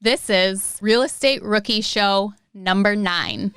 This is Real Estate Rookie Show number 9.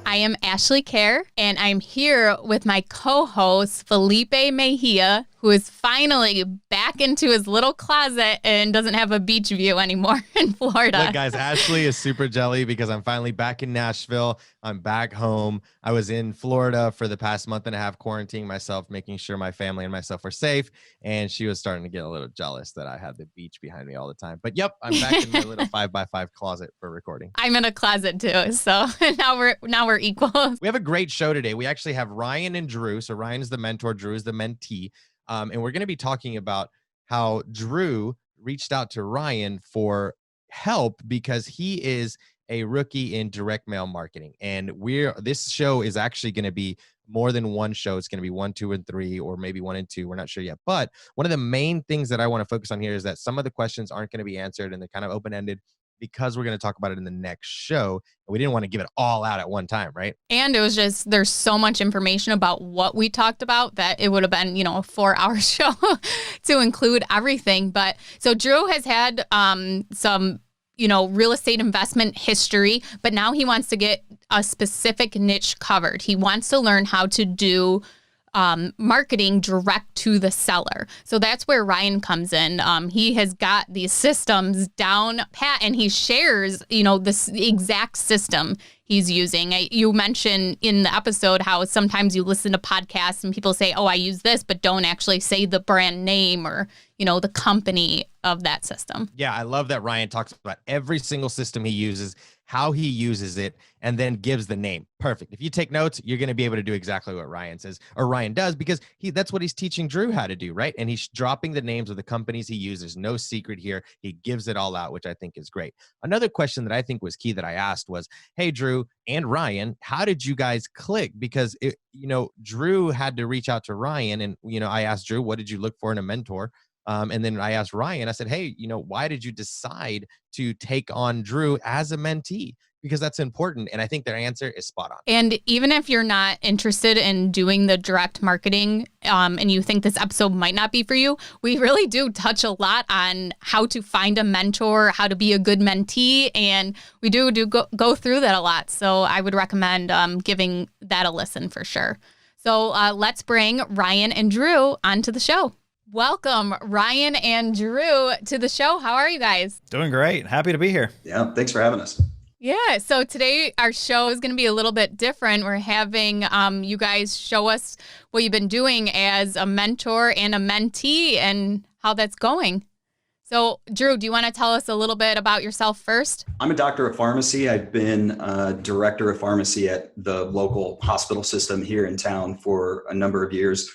I am Ashley Kerr, and I'm here with my co-host, Felipe Mejia, who is finally back into his little closet and doesn't have a beach view anymore in Florida. Look, guys, Ashley is super jelly because I'm finally back in Nashville. I'm back home. I was in Florida for the past month and a half, quarantining myself, making sure my family and myself were safe. And she was starting to get a little jealous that I had the beach behind me all the time. But yep, I'm back in my little 5x5 closet for recording. I'm in a closet too, so now we're equal. We have a great show today. We actually have Ryan and Drew. So Ryan is the mentor, Drew is the mentee. And we're going to be talking about how Drew reached out to Ryan for help because he is a rookie in direct mail marketing. And this show is actually going to be more than one show. It's going to be 1, 2, and 3, or maybe 1 and 2. We're not sure yet. But one of the main things that I want to focus on here is that some of the questions aren't going to be answered and they're kind of open-ended because we're going to talk about it in the next show. And we didn't want to give it all out at one time, right? And it was just, there's so much information about what we talked about that it would have been, a 4-hour show to include everything. But so Drew has had some, real estate investment history, but now he wants to get a specific niche covered. He wants to learn how to do marketing direct to the seller. So that's where Ryan comes in. He has got these systems down pat, and he shares, this exact system he's using. You mentioned in the episode how sometimes you listen to podcasts and people say, oh, I use this, but don't actually say the brand name or, the company of that system. Yeah, I love that Ryan talks about every single system he uses, how he uses it, and then gives the name. Perfect. If you take notes, you're going to be able to do exactly what Ryan says or Ryan does because that's what he's teaching Drew how to do, right? And he's dropping the names of the companies he uses. No secret here. He gives it all out, which I think is great. Another question that I think was key that I asked was, hey, Drew and Ryan, how did you guys click? Because, Drew had to reach out to Ryan and, I asked Drew, what did you look for in a mentor? And then I asked Ryan, I said, hey, why did you decide to take on Drew as a mentee? Because that's important. And I think their answer is spot on. And even if you're not interested in doing the direct marketing and you think this episode might not be for you, we really do touch a lot on how to find a mentor, how to be a good mentee. And we do go through that a lot. So I would recommend giving that a listen for sure. So let's bring Ryan and Drew onto the show. Welcome, Ryan and Drew, to the show. How are you guys? Doing great. Happy to be here. Yeah, thanks for having us. Yeah, so today our show is going to be a little bit different. We're having you guys show us what you've been doing as a mentor and a mentee and how that's going. So, Drew, do you want to tell us a little bit about yourself first? I'm a doctor of pharmacy. I've been a director of pharmacy at the local hospital system here in town for a number of years.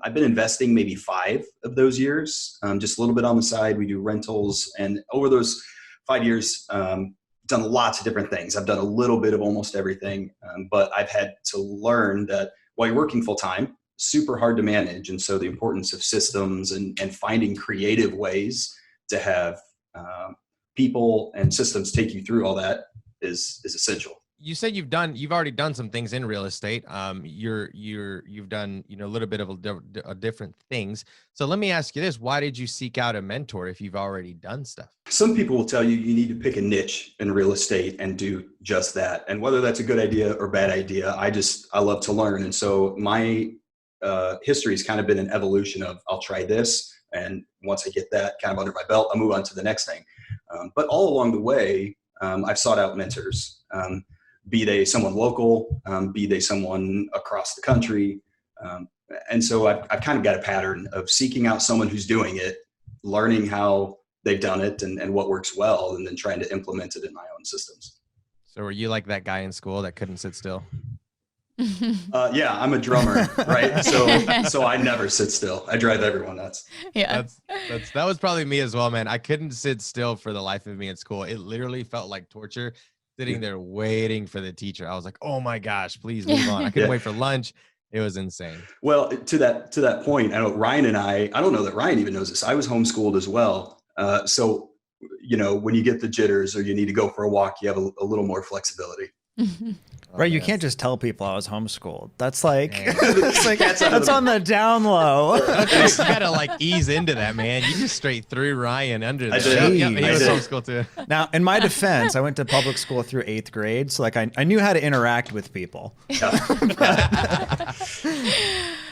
I've been investing maybe 5 of those years, just a little bit on the side. We do rentals. And over those 5 years, done lots of different things. I've done a little bit of almost everything, but I've had to learn that while you're working full time, super hard to manage. And so the importance of systems and finding creative ways to have people and systems take you through all that is essential. You said you've already done some things in real estate. You've done, a little bit of different things. So let me ask you this. Why did you seek out a mentor if you've already done stuff? Some people will tell you need to pick a niche in real estate and do just that. And whether that's a good idea or bad idea, I love to learn. And so my history has kind of been an evolution of I'll try this. And once I get that kind of under my belt, I'll move on to the next thing. But all along the way, I've sought out mentors. Be they someone local, be they someone across the country. And so I've kind of got a pattern of seeking out someone who's doing it, learning how they've done it and what works well, and then trying to implement it in my own systems. So were you like that guy in school that couldn't sit still? Yeah, I'm a drummer, right? So I never sit still. I drive everyone nuts. Yeah. That was probably me as well, man. I couldn't sit still for the life of me in school. It literally felt like torture. Sitting there waiting for the teacher. I was like, oh my gosh, please move on. I couldn't wait for lunch. It was insane. Well, to that point, I know Ryan and I don't know that Ryan even knows this. I was homeschooled as well. So, when you get the jitters or you need to go for a walk, you have a little more flexibility. Right, you can't just tell people I was homeschooled. That's like, that's on the down low. You gotta like ease into that, man. You just straight threw Ryan under the did. Yep, he was did. homeschooled too. Now, in my defense, I went to public school through 8th grade, so like I knew how to interact with people.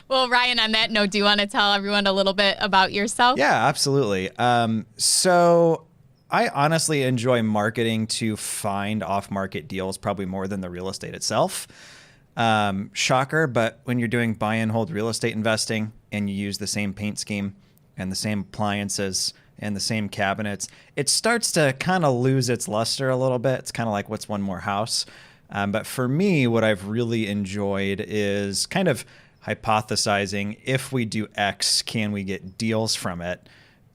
Well, Ryan, on that note, do you want to tell everyone a little bit about yourself? Yeah, absolutely. So I honestly enjoy marketing to find off-market deals probably more than the real estate itself. Shocker, but when you're doing buy and hold real estate investing and you use the same paint scheme and the same appliances and the same cabinets, it starts to kind of lose its luster a little bit. It's kind of like, what's one more house? But for me, what I've really enjoyed is kind of hypothesizing, if we do X, can we get deals from it?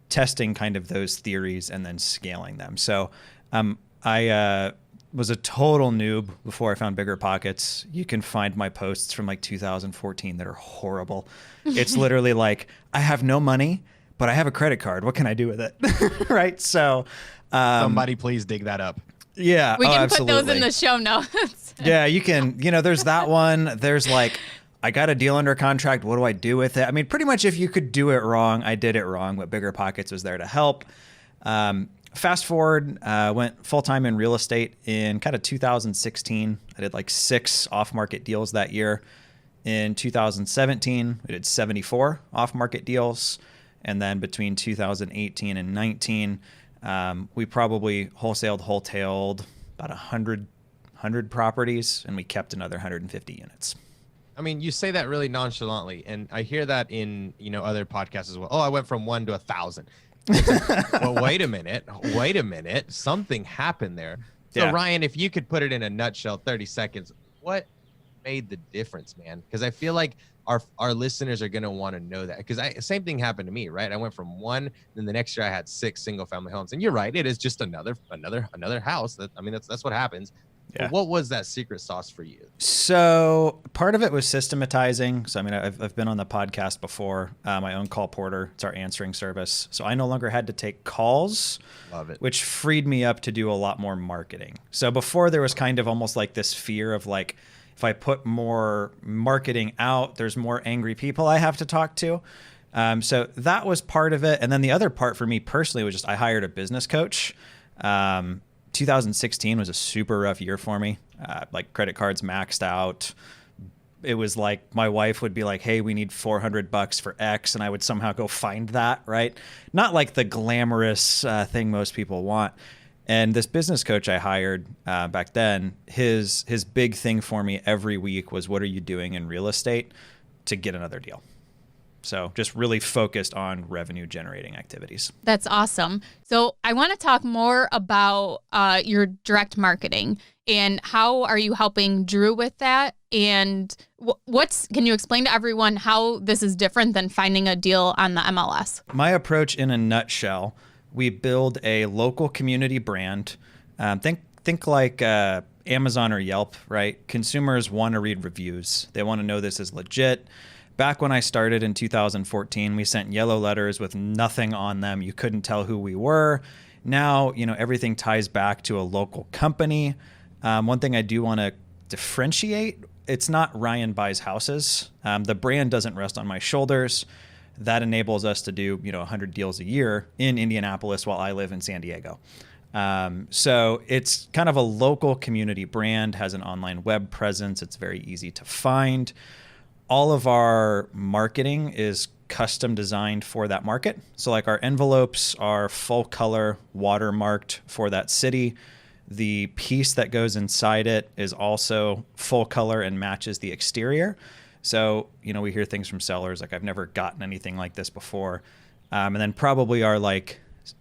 Testing kind of those theories and then scaling them. So I was a total noob before I found BiggerPockets. You can find my posts from like 2014 that are horrible. It's literally like, I have no money, but I have a credit card. What can I do with it? Right? So Somebody please dig that up. yeah. We can absolutely. put those in the show notes. Yeah, you can, there's that one. There's like, I got a deal under contract. What do I do with it? I mean, pretty much if you could do it wrong, I did it wrong, but BiggerPockets was there to help. Fast forward, went full-time in real estate in kind of 2016. I did like 6 off-market deals that year. In 2017, we did 74 off-market deals. And then between 2018 and 19, we probably wholetailed about 100 properties, and we kept another 150 units. I mean, you say that really nonchalantly, and I hear that in other podcasts as well. Oh, I went from 1 to 1,000. Well, wait a minute. Something happened there. So Yeah. Ryan, if you could put it in a nutshell, 30 seconds, what made the difference, man? Because I feel like our listeners are gonna want to know that. Because same thing happened to me, right? I went from 1, then the next year I had 6 single family homes, and you're right, it is just another house. That's what happens. Yeah. But what was that secret sauce for you? So part of it was systematizing. So, I mean, I've been on the podcast before. My own call porter. It's our answering service. So I no longer had to take calls. Love it. Which freed me up to do a lot more marketing. So before there was kind of almost like this fear of like, if I put more marketing out, there's more angry people I have to talk to. So that was part of it. And then the other part for me personally was just I hired a business coach. 2016 was a super rough year for me. Like credit cards maxed out. It was like my wife would be like, hey, we need $400 for X. And I would somehow go find that, right? Not like the glamorous thing most people want. And this business coach I hired back then, his big thing for me every week was, what are you doing in real estate to get another deal? So just really focused on revenue generating activities. That's awesome. So I want to talk more about your direct marketing and how are you helping Drew with that? And can you explain to everyone how this is different than finding a deal on the MLS? My approach in a nutshell, we build a local community brand. Think like Amazon or Yelp, right? Consumers want to read reviews. They want to know this is legit. Back when I started in 2014, we sent yellow letters with nothing on them. You couldn't tell who we were. Now, everything ties back to a local company. One thing I do want to differentiate, it's not Ryan Buys Houses. The brand doesn't rest on my shoulders. That enables us to do, 100 deals a year in Indianapolis while I live in San Diego. So it's kind of a local community brand, has an online web presence. It's very easy to find. All of our marketing is custom designed for that market. So like our envelopes are full color, watermarked for that city. The piece that goes inside it is also full color and matches the exterior. So, we hear things from sellers like, I've never gotten anything like this before. And then probably our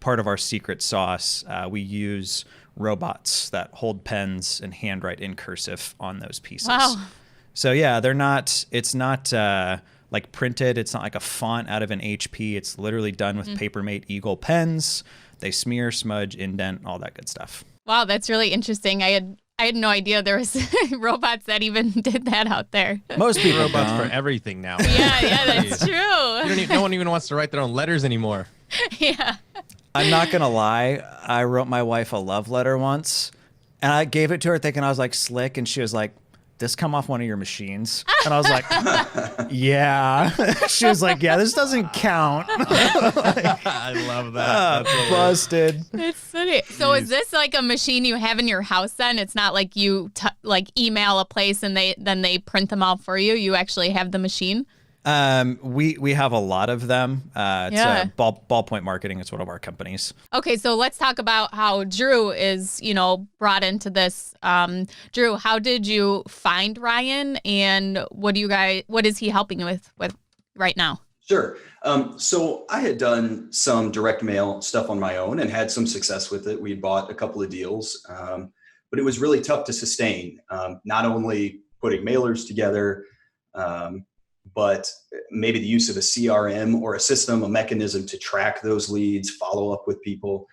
part of our secret sauce, we use robots that hold pens and handwrite in cursive on those pieces. Wow. So yeah, it's not like printed. It's not like a font out of an HP. It's literally done with Papermate Eagle pens. They smear, smudge, indent, all that good stuff. Wow, that's really interesting. I had no idea there was robots that even did that out there. Most people Robots don't. for everything now. Yeah, that's true. No one even wants to write their own letters anymore. Yeah. I'm not going to lie. I wrote my wife a love letter once. And I gave it to her thinking I was like slick. And she was like, this come off one of your machines? And I was like, yeah. She was like, yeah, this doesn't count. I love that. Busted. It's funny. So is this like a machine you have in your house then? It's not like you like email a place and they print them out for you. You actually have the machine? We have a lot of them. It's Ballpoint Marketing. It's one of our companies. Okay, so let's talk about how Drew is, brought into this. Drew, how did you find Ryan, and what is he helping you with right now? Sure. So I had done some direct mail stuff on my own and had some success with it. We bought a couple of deals, but it was really tough to sustain. Not only putting mailers together, but maybe the use of a CRM or a system, a mechanism to track those leads, follow up with people.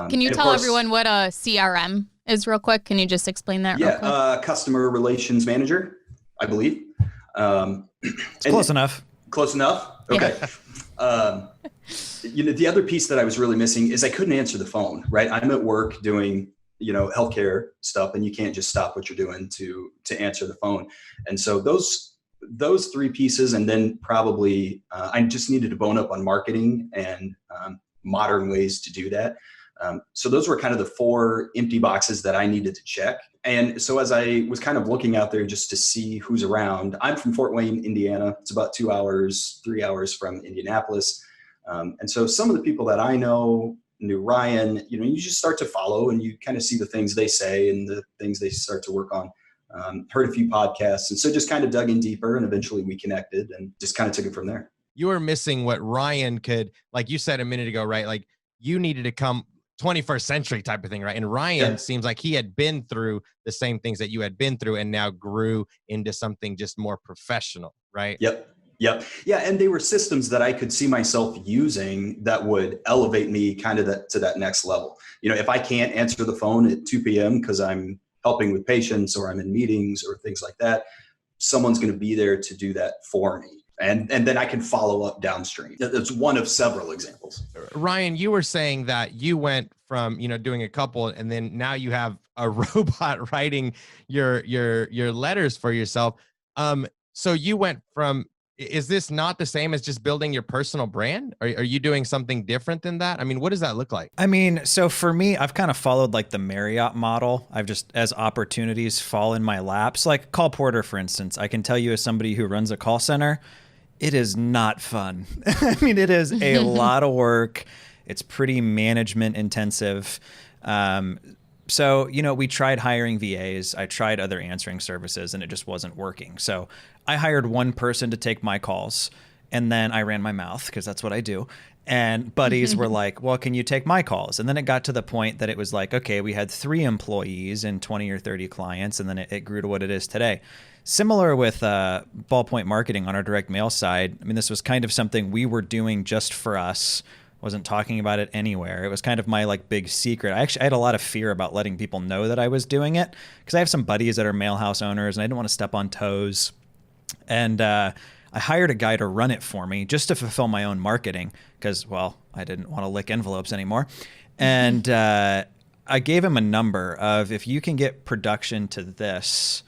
Can you tell everyone what a CRM is real quick? Can you just explain that real quick? Customer Relations Manager, I believe. It's close enough. Close enough? Okay. Yeah. The other piece that I was really missing is I couldn't answer the phone, right? I'm at work doing, healthcare stuff, and you can't just stop what you're doing to answer the phone. And so those three pieces, and then probably I just needed to bone up on marketing and modern ways to do that. So those were kind of the four empty boxes that I needed to check. And so as I was kind of looking out there just to see who's around, I'm from Fort Wayne, Indiana. It's about 3 hours from Indianapolis. And so some of the people that I knew Ryan, you just start to follow and you kind of see the things they say and the things they start to work on. Heard a few podcasts, and so just kind of dug in deeper, and eventually we connected and just kind of took it from there. You were missing what Ryan could, like you said a minute ago, right? Like you needed to come 21st century type of thing, right? And Ryan seems like he had been through the same things that you had been through and now grew into something just more professional, right? Yep. Yeah. And they were systems that I could see myself using that would elevate me kind of to that next level. If I can't answer the phone at 2 p.m. because I'm helping with patients or I'm in meetings or things like that, someone's going to be there to do that for me. And then I can follow up downstream. That's one of several examples. Ryan, you were saying that you went from, doing a couple, and then now you have a robot writing your letters for yourself. So you went from, is this not the same as just building your personal brand? Are you doing something different than that? I mean, what does that look like? I mean, so for me, I've kind of followed like the Marriott model. I've just, as opportunities fall in my laps, like call porter, for instance, I can tell you as somebody who runs a call center, it is not fun. I mean, it is a lot of work. It's pretty management intensive. So, we tried hiring VAs. I tried other answering services and it just wasn't working. So I hired one person to take my calls, and then I ran my mouth because that's what I do. And buddies were like, well, can you take my calls? And then it got to the point that it was like, okay, we had 3 employees and 20 or 30 clients, and then it grew to what it is today. Similar with Ballpoint Marketing on our direct mail side. I mean, this was kind of something we were doing just for us. Wasn't talking about it anywhere. It was kind of my like big secret. I had a lot of fear about letting people know that I was doing it because I have some buddies that are mail house owners and I didn't want to step on toes. And I hired a guy to run it for me just to fulfill my own marketing because, well, I didn't want to lick envelopes anymore. And I gave him a number of, if you can get production to this,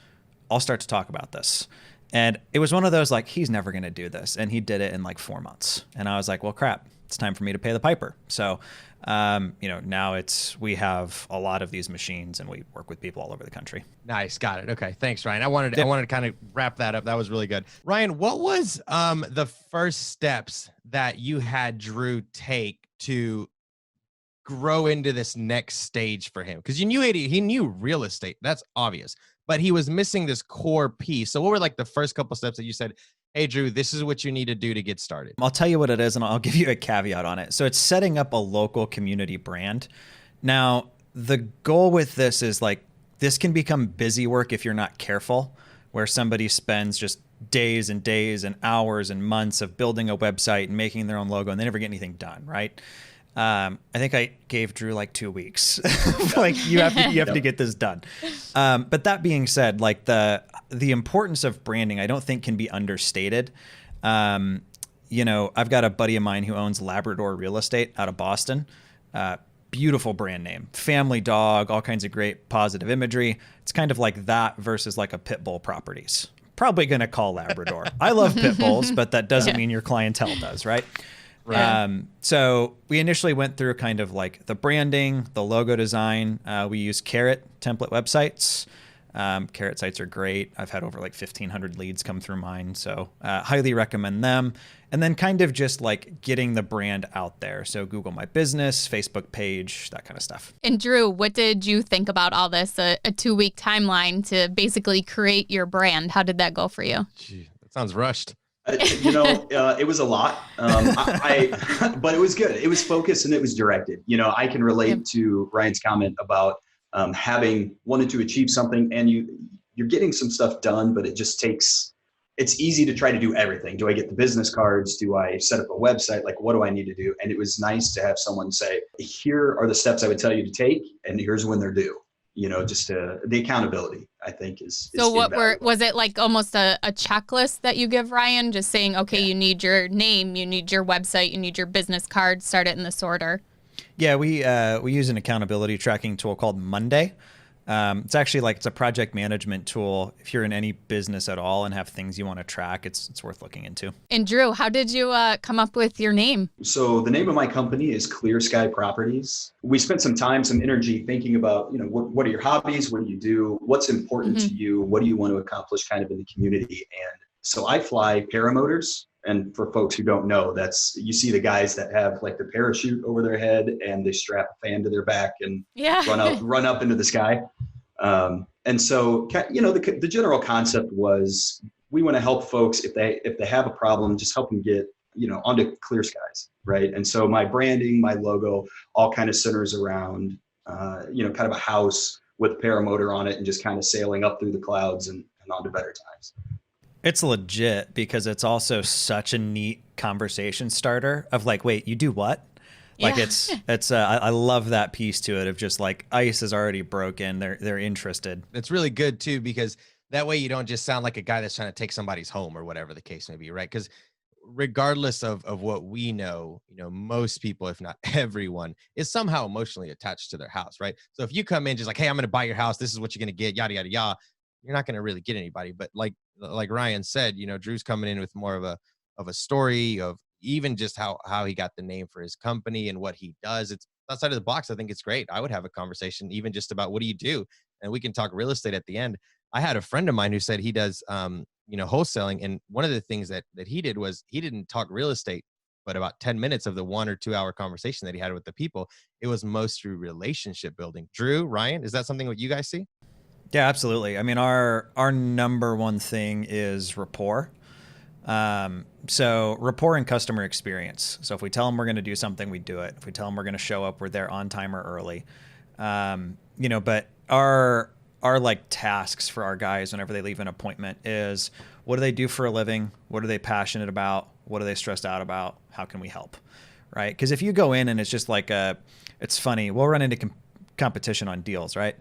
I'll start to talk about this. And it was one of those like, he's never going to do this. And he did it in like 4 months. And I was like, well, crap, it's time for me to pay the piper. So, now we have a lot of these machines and we work with people all over the country. Nice. Got it. Okay. Thanks, Ryan. I wanted to kind of wrap that up. That was really good. Ryan, what was the first steps that you had Drew take to grow into this next stage for him? Because he knew real estate. That's obvious. But he was missing this core piece. So what were like the first couple steps that you said, hey, Drew, this is what you need to do to get started? I'll tell you what it is, and I'll give you a caveat on it. So it's setting up a local community brand. Now, the goal with this is like, this can become busy work if you're not careful, where somebody spends just days and days and hours and months of building a website and making their own logo, and they never get anything done, right? I think I gave Drew like 2 weeks. Like you have to get this done. But that being said, like the importance of branding, I don't think can be understated. I've got a buddy of mine who owns Labrador real estate out of Boston. beautiful brand name, family dog, all kinds of great positive imagery. It's kind of like that versus like a pit bull properties. Probably going to call Labrador. I love pit bulls, but that doesn't mean your clientele does, right? Right. So we initially went through kind of like the branding, the logo design. We use Carrot template websites. Carrot sites are great. I've had over like 1,500 leads come through mine. So highly recommend them. And then kind of just like getting the brand out there. So Google My Business, Facebook page, that kind of stuff. And Drew, what did you think about all this? A 2-week timeline to basically create your brand. How did that go for you? Gee, that sounds rushed. It was a lot, but it was good. It was focused and it was directed. I can relate to Ryan's comment about having wanted to achieve something, and you're getting some stuff done, but it just takes. It's easy to try to do everything. Do I get the business cards? Do I set up a website? Like, what do I need to do? And it was nice to have someone say, here are the steps I would tell you to take, and here's when they're due. Just the accountability, I think is so was it like almost a checklist that you give Ryan, just saying, okay, you need your name, you need your website, you need your business card, start it in this order? Yeah, we use an accountability tracking tool called Monday. It's actually it's a project management tool. If you're in any business at all and have things you want to track, it's worth looking into. And Drew, how did you come up with your name? So the name of my company is Clear Sky Properties. We spent some time, some energy thinking about, what are your hobbies? What do you do? What's important to you? What do you want to accomplish kind of in the community? And so I fly paramotors. And for folks who don't know, you see the guys that have like the parachute over their head and they strap a fan to their back and run up into the sky. And so, the general concept was we want to help folks if they have a problem, just help them get, onto clear skies. Right. And so my branding, my logo all kind of centers around, kind of a house with a paramotor on it and just kind of sailing up through the clouds and onto better times. It's legit because it's also such a neat conversation starter of like, wait, you do what? Yeah. Like I love that piece to it of just like ice is already broken. They're interested. It's really good too, because that way you don't just sound like a guy that's trying to take somebody's home or whatever the case may be. Right. Because regardless of what we know, most people, if not everyone, is somehow emotionally attached to their house. Right. So if you come in just like, hey, I'm going to buy your house, this is what you're going to get, yada, yada, yada, you're not going to really get anybody. But like Ryan said, Drew's coming in with more of a story of even just how he got the name for his company and what he does. It's outside of the box. I think it's great. I would have a conversation even just about what do you do? And we can talk real estate at the end. I had a friend of mine who said he does, wholesaling. And one of the things that he did was he didn't talk real estate, but about 10 minutes of the 1 or 2 hour conversation that he had with the people, it was most through relationship building. Drew, Ryan, is that something that you guys see? Yeah, absolutely. I mean, our number one thing is rapport. So rapport and customer experience. So if we tell them we're going to do something, we do it. If we tell them we're going to show up, we're there on time or early. But our like tasks for our guys whenever they leave an appointment is what do they do for a living? What are they passionate about? What are they stressed out about? How can we help? Right? Because if you go in and it's just like it's funny, we'll run into competition on deals, right?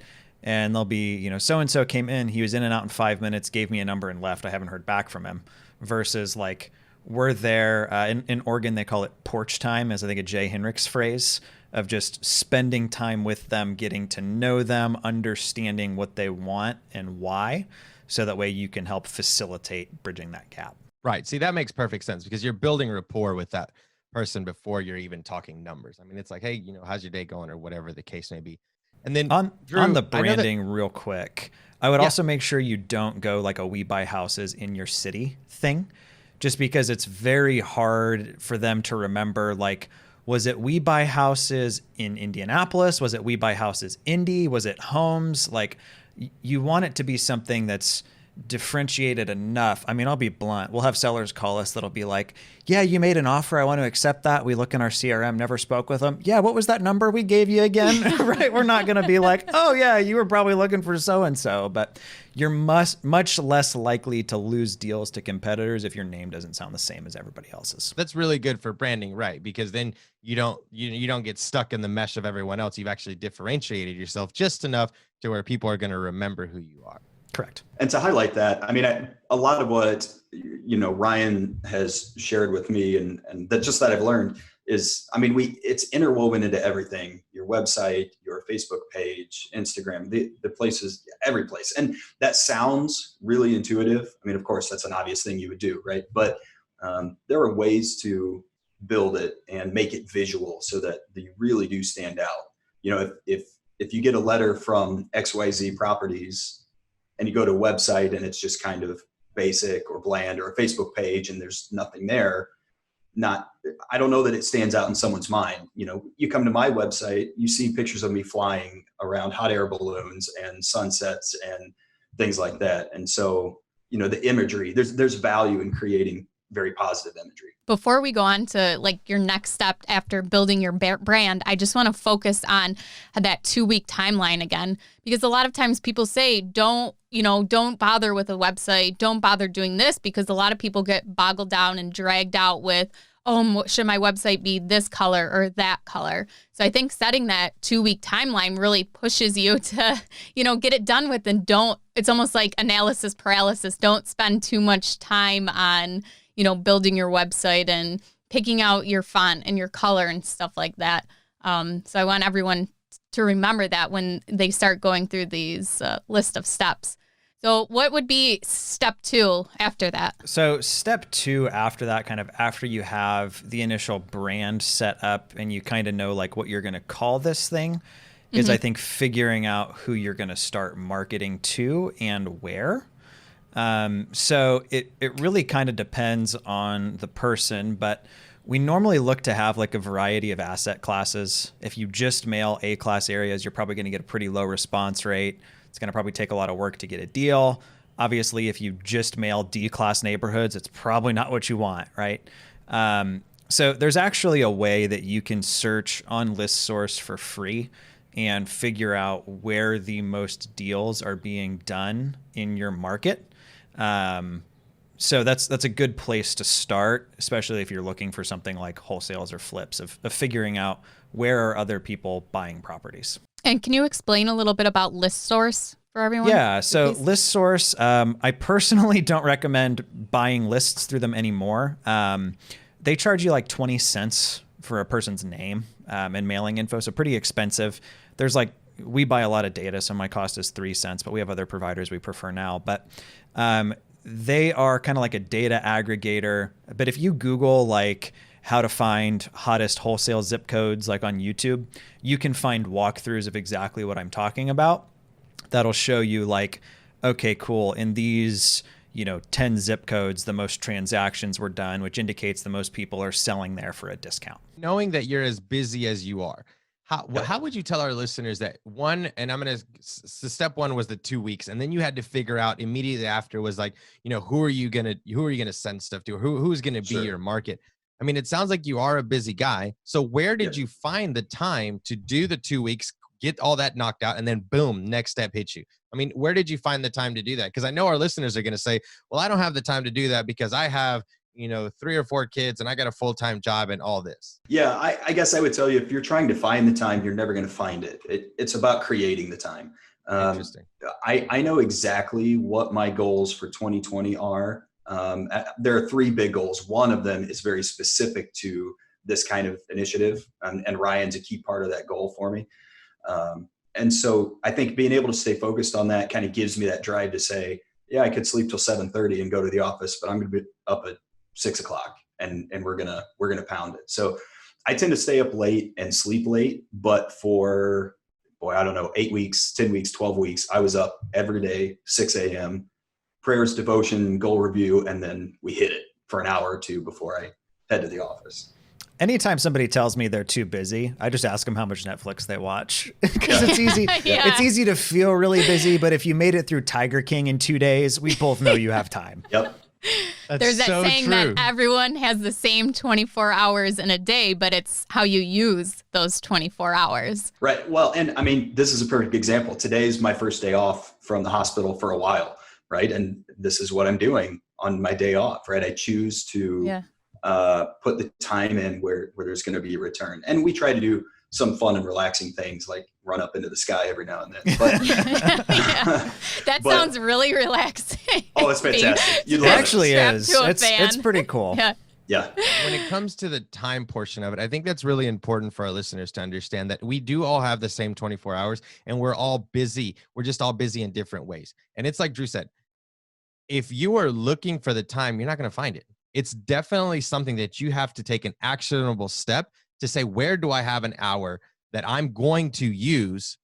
And they'll be, so-and-so came in, he was in and out in 5 minutes, gave me a number and left. I haven't heard back from him. Versus like we're there in Oregon, they call it porch time, as I think a Jay Henricks phrase of just spending time with them, getting to know them, understanding what they want and why. So that way you can help facilitate bridging that gap. Right. See, that makes perfect sense because you're building rapport with that person before you're even talking numbers. I mean, it's like, hey, how's your day going or whatever the case may be. And then Drew, on the branding real quick, I would also make sure you don't go like a we buy houses in your city thing, just because it's very hard for them to remember, like, was it we buy houses in Indianapolis? Was it we buy houses Indy? Was it homes? Like you want it to be something that's differentiated enough. I mean, I'll be blunt. We'll have sellers call us that'll be like, yeah, you made an offer. I want to accept that. We look in our CRM, never spoke with them. Yeah, what was that number we gave you again? Right? We're not going to be like, oh yeah, you were probably looking for so-and-so, but you're much less likely to lose deals to competitors if your name doesn't sound the same as everybody else's. That's really good for branding, right? Because then you don't get stuck in the mesh of everyone else. You've actually differentiated yourself just enough to where people are going to remember who you are. Correct. And to highlight that, I mean, a lot of what, Ryan has shared with me and that I've learned, is, it's interwoven into everything, your website, your Facebook page, Instagram, the places, every place. And that sounds really intuitive. Of course, that's an obvious thing you would do, right? But there are ways to build it and make it visual so that you really do stand out. If you get a letter from XYZ Properties and you go to a website and it's just kind of basic or bland, or a Facebook page and there's nothing there, I don't know that it stands out in someone's mind. You come to my website, you see pictures of me flying around hot air balloons and sunsets and things like that. And so, the imagery, there's value in creating very positive imagery. Before we go on to like your next step after building your brand, I just want to focus on that 2-week timeline again, because a lot of times people say, don't bother with a website, don't bother doing this, because a lot of people get boggled down and dragged out with, should my website be this color or that color? So I think setting that 2-week timeline really pushes you to, get it done with, and it's almost like analysis paralysis. Don't spend too much time on, building your website and picking out your font and your color and stuff like that. So I want everyone to remember that when they start going through these list of steps. So what would be step 2 after that? So step 2 after that, kind of after you have the initial brand set up and you kind of know like what you're going to call this thing, is I think figuring out who you're going to start marketing to and where. So it really kind of depends on the person, but we normally look to have like a variety of asset classes. If you just mail A-class areas, you're probably going to get a pretty low response rate. It's going to probably take a lot of work to get a deal. Obviously, if you just mail D-class neighborhoods, it's probably not what you want, right? So there's actually a way that you can search on ListSource for free and figure out where the most deals are being done in your market. So that's a good place to start, especially if you're looking for something like wholesales or flips, of figuring out where are other people buying properties. And can you explain a little bit about ListSource for everyone? Yeah, so please? ListSource, I personally don't recommend buying lists through them anymore. They charge you like 20 cents for a person's name and mailing info, so pretty expensive. We buy a lot of data, so my cost is 3 cents, but we have other providers we prefer now. But they are kind of like a data aggregator. But if you Google like how to find hottest wholesale zip codes like on YouTube, you can find walkthroughs of exactly what I'm talking about. That'll show you like, okay, cool, in these 10 zip codes, the most transactions were done, which indicates the most people are selling there for a discount. Knowing that you're as busy as you are, how would you tell our listeners that step 1 was the 2 weeks, and then you had to figure out immediately after was like, who are you gonna send stuff to, or who's gonna be your market? It sounds like you are a busy guy. So where did you find the time to do the 2 weeks, get all that knocked out, and then boom, next step hits you? Where did you find the time to do that? Because I know our listeners are going to say, well, I don't have the time to do that because I have, 3 or 4 kids and I got a full-time job and all this. Yeah, I guess I would tell you, if you're trying to find the time, you're never going to find it. It's about creating the time. Interesting. I know exactly what my goals for 2020 are. There are 3 big goals. One of them is very specific to this kind of initiative, and Ryan's a key part of that goal for me. And so I think being able to stay focused on that kind of gives me that drive to say, yeah, I could sleep till 7:30 and go to the office, but I'm going to be up at 6 o'clock and we're going to pound it. So I tend to stay up late and sleep late, but for, 8 weeks, 10 weeks, 12 weeks, I was up every day, 6 a.m., prayers, devotion, goal review, and then we hit it for an hour or 2 before I head to the office. Anytime somebody tells me they're too busy, I just ask them how much Netflix they watch, because it's easy. Yeah. It's easy to feel really busy, but if you made it through Tiger King in 2 days, we both know you have time. Yep. There's that saying that everyone has the same 24 hours in a day, but it's how you use those 24 hours. Right. Well, and this is a perfect example. Today's my first day off from the hospital for a while, right? And this is what I'm doing on my day off, right? I choose to put the time in where there's going to be a return. And we try to do some fun and relaxing things like run up into the sky every now and then. But, that sounds really relaxing. Oh, it's fantastic. It actually is. It's pretty cool. Yeah. Yeah. When it comes to the time portion of it, I think that's really important for our listeners to understand that we do all have the same 24 hours and we're all busy. We're just all busy in different ways. And it's like Drew said, if you are looking for the time, you're not going to find it. It's definitely something that you have to take an actionable step to say, where do I have an hour that I'm going to use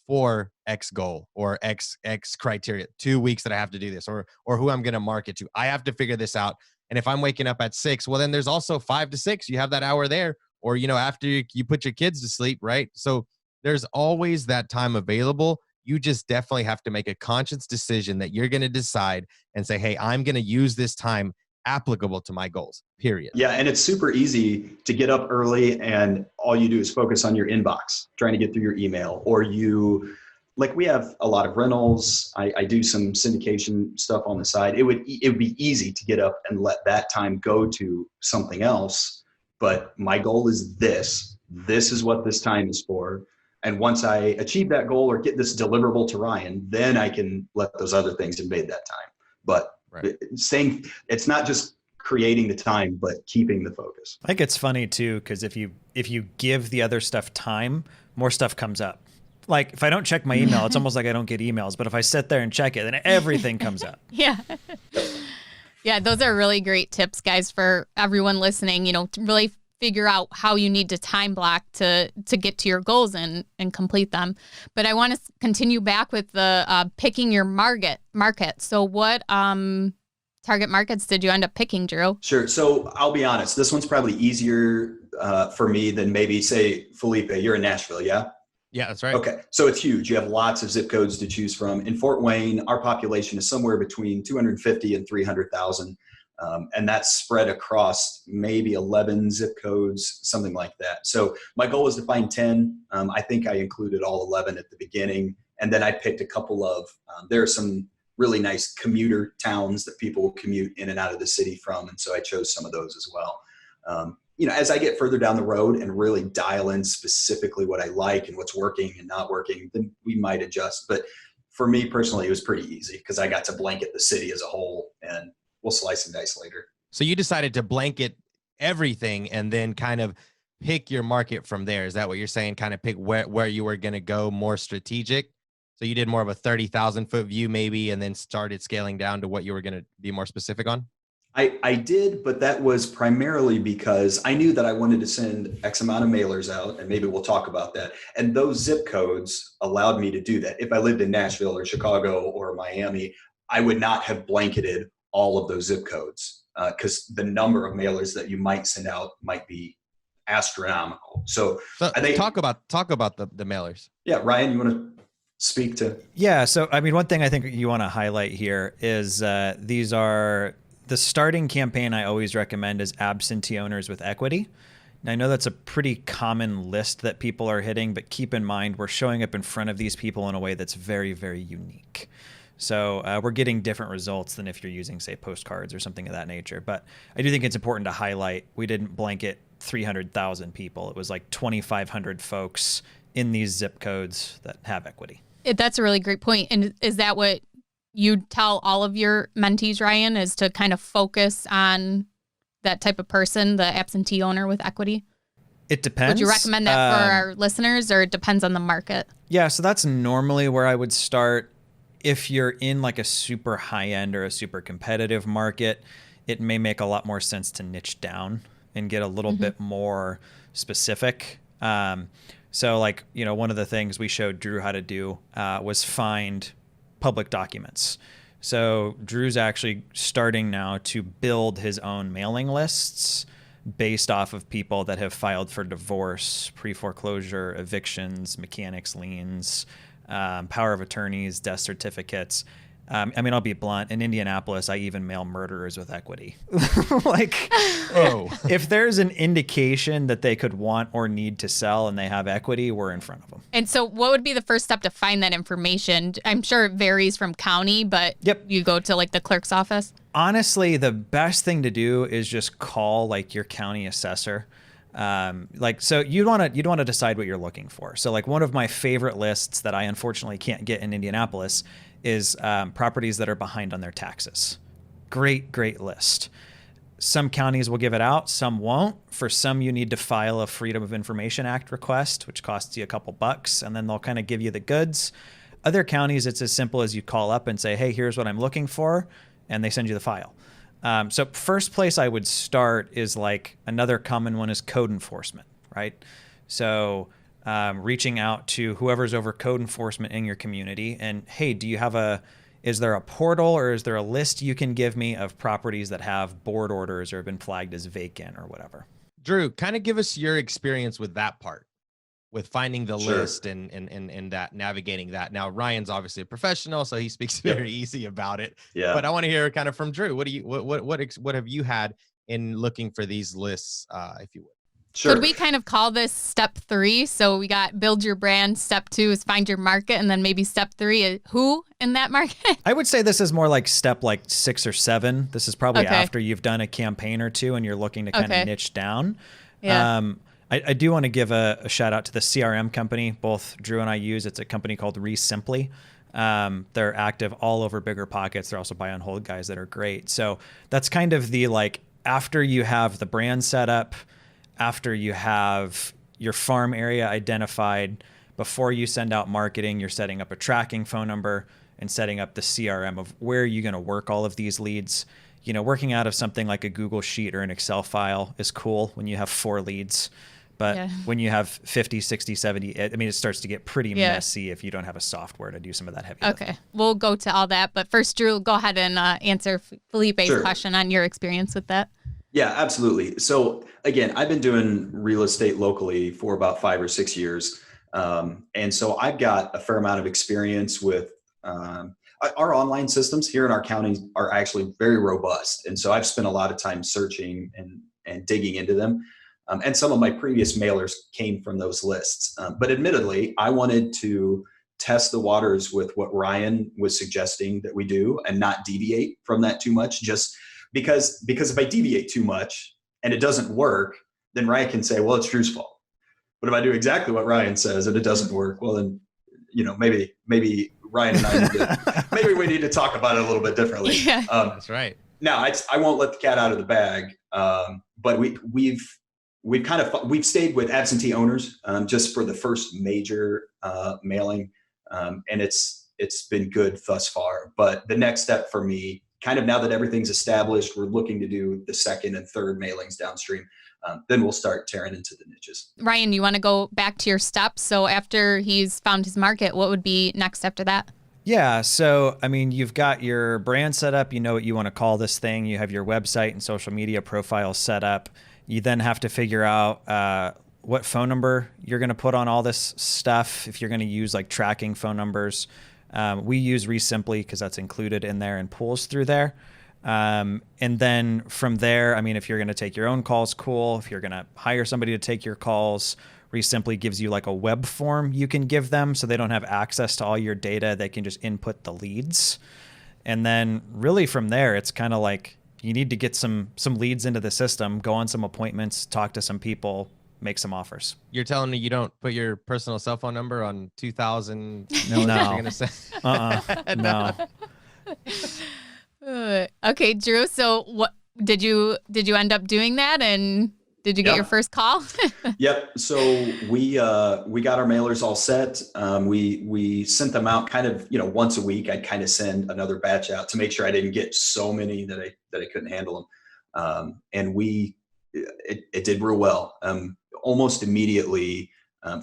for X goal or X criteria, 2 weeks that I have to do this, or who I'm going to market to. I have to figure this out. And if I'm waking up at 6, well, then there's also 5 to 6. You have that hour there, or, after you put your kids to sleep, right? So there's always that time available. You just definitely have to make a conscious decision that you're going to decide and say, hey, I'm going to use this time applicable to my goals, period. Yeah. And it's super easy to get up early and all you do is focus on your inbox, trying to get through your email, or we have a lot of rentals. I do some syndication stuff on the side. It would be easy to get up and let that time go to something else. But my goal is this. This is what this time is for. And once I achieve that goal or get this deliverable to Ryan, then I can let those other things invade that time. But it's not just creating the time, but keeping the focus. I think it's funny too, because if you give the other stuff time, more stuff comes up. Like if I don't check my email, it's almost like I don't get emails. But if I sit there and check it, then everything comes up. Yeah. Yeah, those are really great tips, guys, for everyone listening, to really figure out how you need to time block to get to your goals and complete them. But I want to continue back with the picking your market. So what target markets did you end up picking, Drew? Sure. So I'll be honest, this one's probably easier for me than maybe, say, Felipe, you're in Nashville, yeah? Yeah, that's right. Okay. So it's huge. You have lots of zip codes to choose from. In Fort Wayne, our population is somewhere between 250 and 300,000. And that's spread across maybe 11 zip codes, something like that. So my goal was to find 10. I think I included all 11 at the beginning. And then I picked a couple of, there are some really nice commuter towns that people will commute in and out of the city from. And so I chose some of those as well. As I get further down the road and really dial in specifically what I like and what's working and not working, then we might adjust. But for me personally, it was pretty easy because I got to blanket the city as a whole, and we'll slice and dice later. So you decided to blanket everything and then kind of pick your market from there. Is that what you're saying? Kind of pick where you were going to go more strategic? So you did more of a 30,000 foot view maybe, and then started scaling down to what you were going to be more specific on? I did, but that was primarily because I knew that I wanted to send X amount of mailers out, and maybe we'll talk about that. And those zip codes allowed me to do that. If I lived in Nashville or Chicago or Miami, I would not have blanketed all of those zip codes because the number of mailers that you might send out might be astronomical. So I think talk about the mailers. Yeah, Ryan, you want to speak to? Yeah. So one thing I think you want to highlight here is these are. The starting campaign I always recommend is absentee owners with equity. Now, I know that's a pretty common list that people are hitting, but keep in mind we're showing up in front of these people in a way that's very, very unique. So we're getting different results than if you're using, say, postcards or something of that nature. But I do think it's important to highlight we didn't blanket 300,000 people. It was like 2,500 folks in these zip codes that have equity. That's a really great point. And is that what you tell all of your mentees, Ryan, is to kind of focus on that type of person, the absentee owner with equity? It depends. Would you recommend that for our listeners, or it depends on the market? Yeah, so that's normally where I would start. If you're in like a super high end or a super competitive market, it may make a lot more sense to niche down and get a little bit more specific. So one of the things we showed Drew how to do was find public documents. So Drew's actually starting now to build his own mailing lists based off of people that have filed for divorce, pre-foreclosure, evictions, mechanics liens, power of attorneys, death certificates. I'll be blunt. In Indianapolis, I even mail murderers with equity. If there's an indication that they could want or need to sell and they have equity, we're in front of them. And so what would be the first step to find that information? I'm sure it varies from county, but you go to the clerk's office? Honestly, the best thing to do is just call your county assessor. So you'd want to decide what you're looking for. So one of my favorite lists that I unfortunately can't get in Indianapolis is properties that are behind on their taxes. Great list. some counties will give it out, some won't. For some, you need to file a Freedom of Information Act request, which costs you a couple bucks, and then they'll kind of give you the goods. Other counties, it's as simple as you call up and say, hey, here's what I'm looking for, and they send you the file. So first place I would start is like another common one is code enforcement, right? So reaching out to whoever's over code enforcement in your community and, hey, is there a portal or is there a list you can give me of properties that have board orders or have been flagged as vacant or whatever? Drew, kind of give us your experience with that part, with finding the Sure. list and that navigating that. Now, Ryan's obviously a professional, so he speaks very easy about it. Yeah. But I want to hear kind of from Drew. What have you had in looking for these lists, if you would? Sure. Could we kind of call this step 3? So we got build your brand. Step 2 is find your market. And then maybe step 3 is who in that market? I would say this is more like step 6 or 7. This is probably after you've done a campaign or two and you're looking to kind of niche down. Yeah. I do want to give a shout out to the CRM company. Both Drew and I use. It's a company called Simply. They're active all over BiggerPockets. They're also buy on hold guys that are great. So that's kind of the after you have the brand set up, after you have your farm area identified, before you send out marketing, you're setting up a tracking phone number and setting up the CRM of where you're going to work all of these leads. You know, working out of something like a Google Sheet or an Excel file is cool when you have 4 leads. But when you have 50, 60, 70, it starts to get pretty messy if you don't have a software to do some of that heavy lifting. Okay. We'll go to all that. But first, Drew, go ahead and answer Felipe's question on your experience with that. Yeah, absolutely. So again, I've been doing real estate locally for about 5 or 6 years. And so I've got a fair amount of experience with our online systems here in our county are actually very robust. And so I've spent a lot of time searching and digging into them. And some of my previous mailers came from those lists. But admittedly, I wanted to test the waters with what Ryan was suggesting that we do and not deviate from that too much, just because if I deviate too much and it doesn't work, then Ryan can say, well, it's Drew's fault. But if I do exactly what Ryan says and it doesn't work, well, then, maybe Ryan and I maybe we need to talk about it a little bit differently. Yeah. That's right. Now I won't let the cat out of the bag. But we've stayed with absentee owners just for the first major mailing. And it's been good thus far. But the next step for me, kind of now that everything's established, we're looking to do the second and third mailings downstream. Then we'll start tearing into the niches. Ryan, you want to go back to your steps? So after he's found his market, what would be next after that? Yeah. So, you've got your brand set up. You know what you want to call this thing. You have your website and social media profiles set up. You then have to figure out what phone number you're going to put on all this stuff. If you're going to use tracking phone numbers, we use Simply because that's included in there and pulls through there. And then from there, if you're going to take your own calls, cool. If you're going to hire somebody to take your calls, Simply gives you a web form you can give them so they don't have access to all your data. They can just input the leads. And then really from there, it's kind of you need to get some leads into the system, go on some appointments, talk to some people, make some offers. You're telling me you don't put your personal cell phone number on 2,000? No. You're gonna say? No. Okay, Drew. So what did you end up doing that, and did you get your first call? Yep. So we got our mailers all set. We sent them out kind of once a week. I'd kind of send another batch out to make sure I didn't get so many that I couldn't handle them. And it did real well. Almost immediately,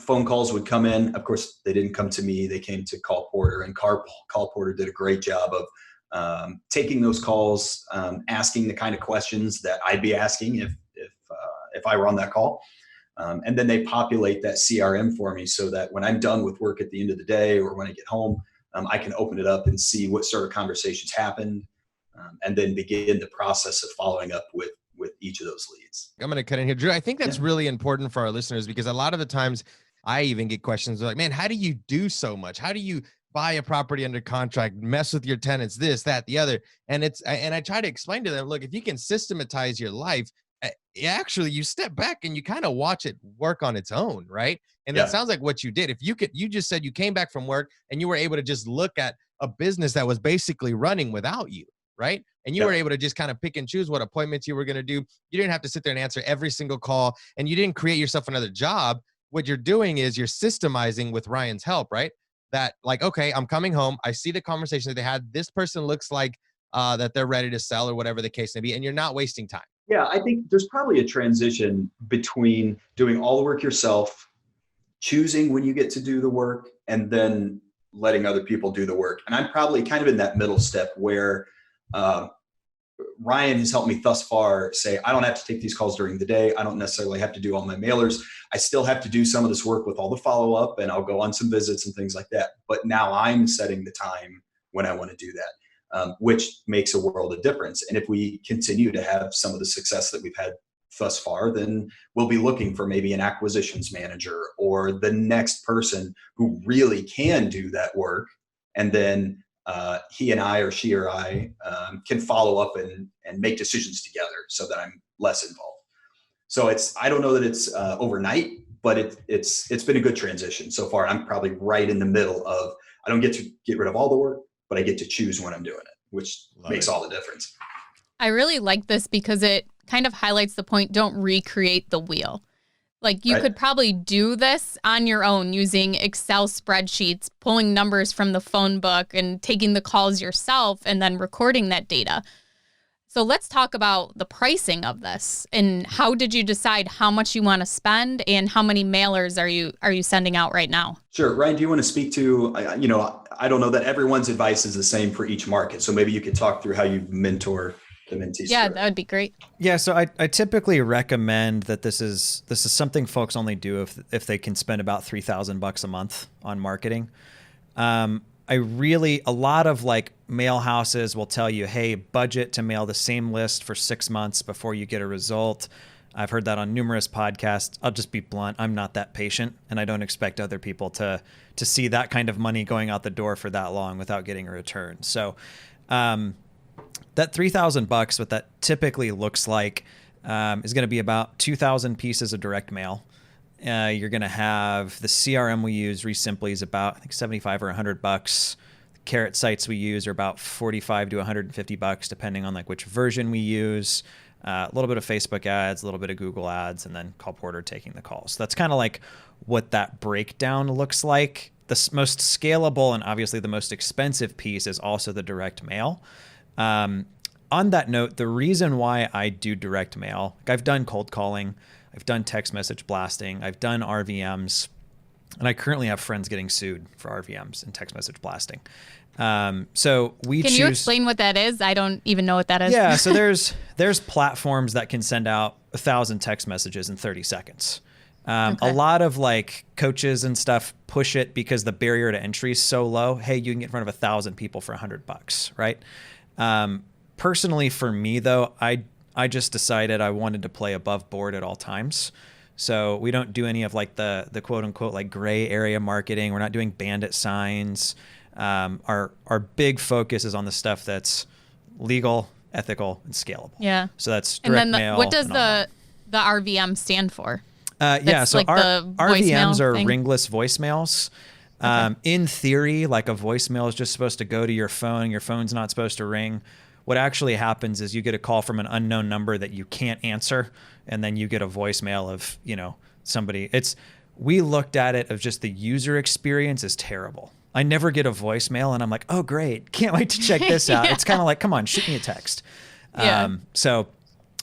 phone calls would come in. Of course, they didn't come to me. They came to Call Porter, and Call Porter did a great job of taking those calls, asking the kind of questions that I'd be asking if I were on that call. And then they populate that CRM for me so that when I'm done with work at the end of the day or when I get home, I can open it up and see what sort of conversations happened, and then begin the process of following up with each of those leads. I'm going to cut in here, Drew. I think that's really important for our listeners because a lot of the times I even get questions like, man, how do you do so much? How do you buy a property under contract, mess with your tenants, this, that, the other? And I try to explain to them, look, if you can systematize your life, actually you step back and you kind of watch it work on its own, right? And that sounds like what you did. If you just said you came back from work and you were able to just look at a business that was basically running without you, right? And you were able to just kind of pick and choose what appointments you were going to do. You didn't have to sit there and answer every single call, and you didn't create yourself another job. What you're doing is you're systemizing with Ryan's help, right? That like, okay, I'm coming home. I see the conversation that they had. This person looks like that they're ready to sell or whatever the case may be. And you're not wasting time. Yeah, I think there's probably a transition between doing all the work yourself, choosing when you get to do the work, and then letting other people do the work. And I'm probably kind of in that middle step where Ryan has helped me thus far say, I don't have to take these calls during the day. I don't necessarily have to do all my mailers. I still have to do some of this work with all the follow-up, and I'll go on some visits and things like that. But now I'm setting the time when I want to do that, which makes a world of difference. And if we continue to have some of the success that we've had thus far, then we'll be looking for maybe an acquisitions manager or the next person who really can do that work. And then he and I, or she or I, can follow up and make decisions together so that I'm less involved. So I don't know that it's overnight, but it's been a good transition so far. I'm probably right in the middle of, I don't get to get rid of all the work, but I get to choose when I'm doing it, which makes all the difference. I really like this because it kind of highlights the point, don't recreate the wheel. Like you could probably do this on your own using Excel spreadsheets, pulling numbers from the phone book and taking the calls yourself and then recording that data. So let's talk about the pricing of this and how did you decide how much you want to spend and how many mailers are you sending out right now? Sure. Ryan, do you want to speak to, I don't know that everyone's advice is the same for each market. So maybe you could talk through how you mentor the mentees. Yeah, that would be great. Yeah, so I typically recommend that this is something folks only do if they can spend about $3,000 a month on marketing. A lot of like mail houses will tell you, hey, budget to mail the same list for 6 months before you get a result. I've heard that on numerous podcasts. I'll just be blunt. I'm not that patient, and I don't expect other people to see that kind of money going out the door for that long without getting a return. So that $3,000, what that typically looks like is going to be about 2,000 pieces of direct mail. You're going to have the CRM we use, Resimply, is about, I think, $75 or $100. The Carrot sites we use are about $45 to $150, depending on like which version we use. A little bit of Facebook ads, a little bit of Google ads, and then call porter taking the calls. So that's kind of like what that breakdown looks like. The most scalable and obviously the most expensive piece is also the direct mail. On that note, the reason why I do direct mail, like I've done cold calling, I've done text message blasting, I've done RVMs, and I currently have friends getting sued for RVMs and text message blasting. So we Can you explain what that is? I don't even know what that is. Yeah, so there's platforms that can send out 1,000 text messages in 30 seconds. A lot of like coaches and stuff push it because the barrier to entry is so low. Hey, you can get in front of 1,000 people for $100, right? Personally, for me though, I just decided I wanted to play above board at all times. So we don't do any of like the quote unquote like gray area marketing. We're not doing bandit signs. Our big focus is on the stuff that's legal, ethical, and scalable. Yeah. So that's direct mail. What does the RVM stand for? Yeah, so like our the RVMs are thing? ringless voicemails. In theory, like a voicemail is just supposed to go to your phone. Your phone's not supposed to ring. What actually happens is you get a call from an unknown number that you can't answer, and then you get a voicemail of, somebody. We looked at it of just the user experience is terrible. I never get a voicemail, and I'm like, oh, great. Can't wait to check this out. It's kind of like, come on, shoot me a text. Yeah. So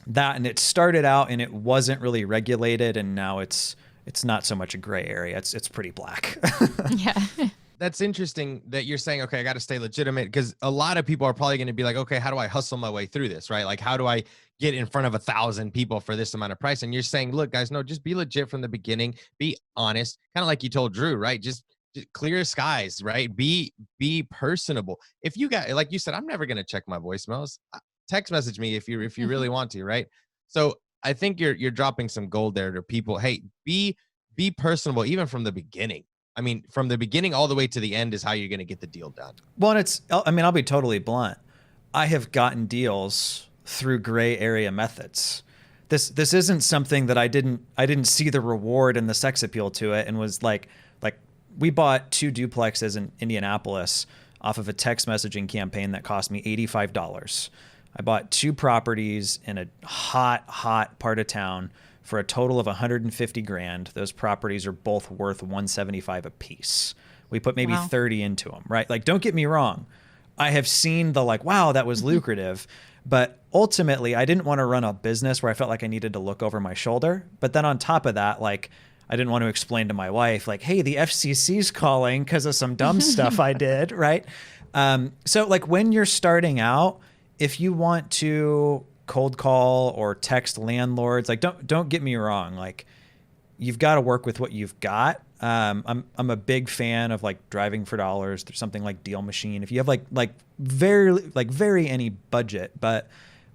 that, and it started out and it wasn't really regulated, and now it's not so much a gray area. It's pretty black. Yeah. That's interesting that you're saying, okay, I got to stay legitimate, because a lot of people are probably going to be like, okay, how do I hustle my way through this, right? Like, how do I get in front of 1,000 people for this amount of price? And you're saying, look, guys, no, just be legit from the beginning. Be honest, kind of like you told Drew, right? Just clear skies, right? Be personable. If you got, like you said, I'm never going to check my voicemails. Text message me if you really want to, right? So I think you're dropping some gold there to people. Hey, be personable even from the beginning. I mean, from the beginning all the way to the end is how you're going to get the deal done. Well, I'll be totally blunt. I have gotten deals through gray area methods. This isn't something that I didn't see the reward and the sex appeal to it, and was like we bought 2 duplexes in Indianapolis off of a text messaging campaign that cost me $85. I bought 2 properties in a hot part of town for a total of 150 grand. Those properties are both worth 175 a piece. We put maybe 30 into them, right? Like, don't get me wrong. I have seen the like, wow, that was lucrative. But ultimately, I didn't want to run a business where I felt like I needed to look over my shoulder. But then on top of that, like, I didn't want to explain to my wife, like, hey, the FCC's calling because of some dumb stuff I did, right? So like when you're starting out, if you want to cold call or text landlords, like don't get me wrong, like you've got to work with what you've got. I'm a big fan of like driving for dollars through something like Deal Machine. If you have like very any budget, but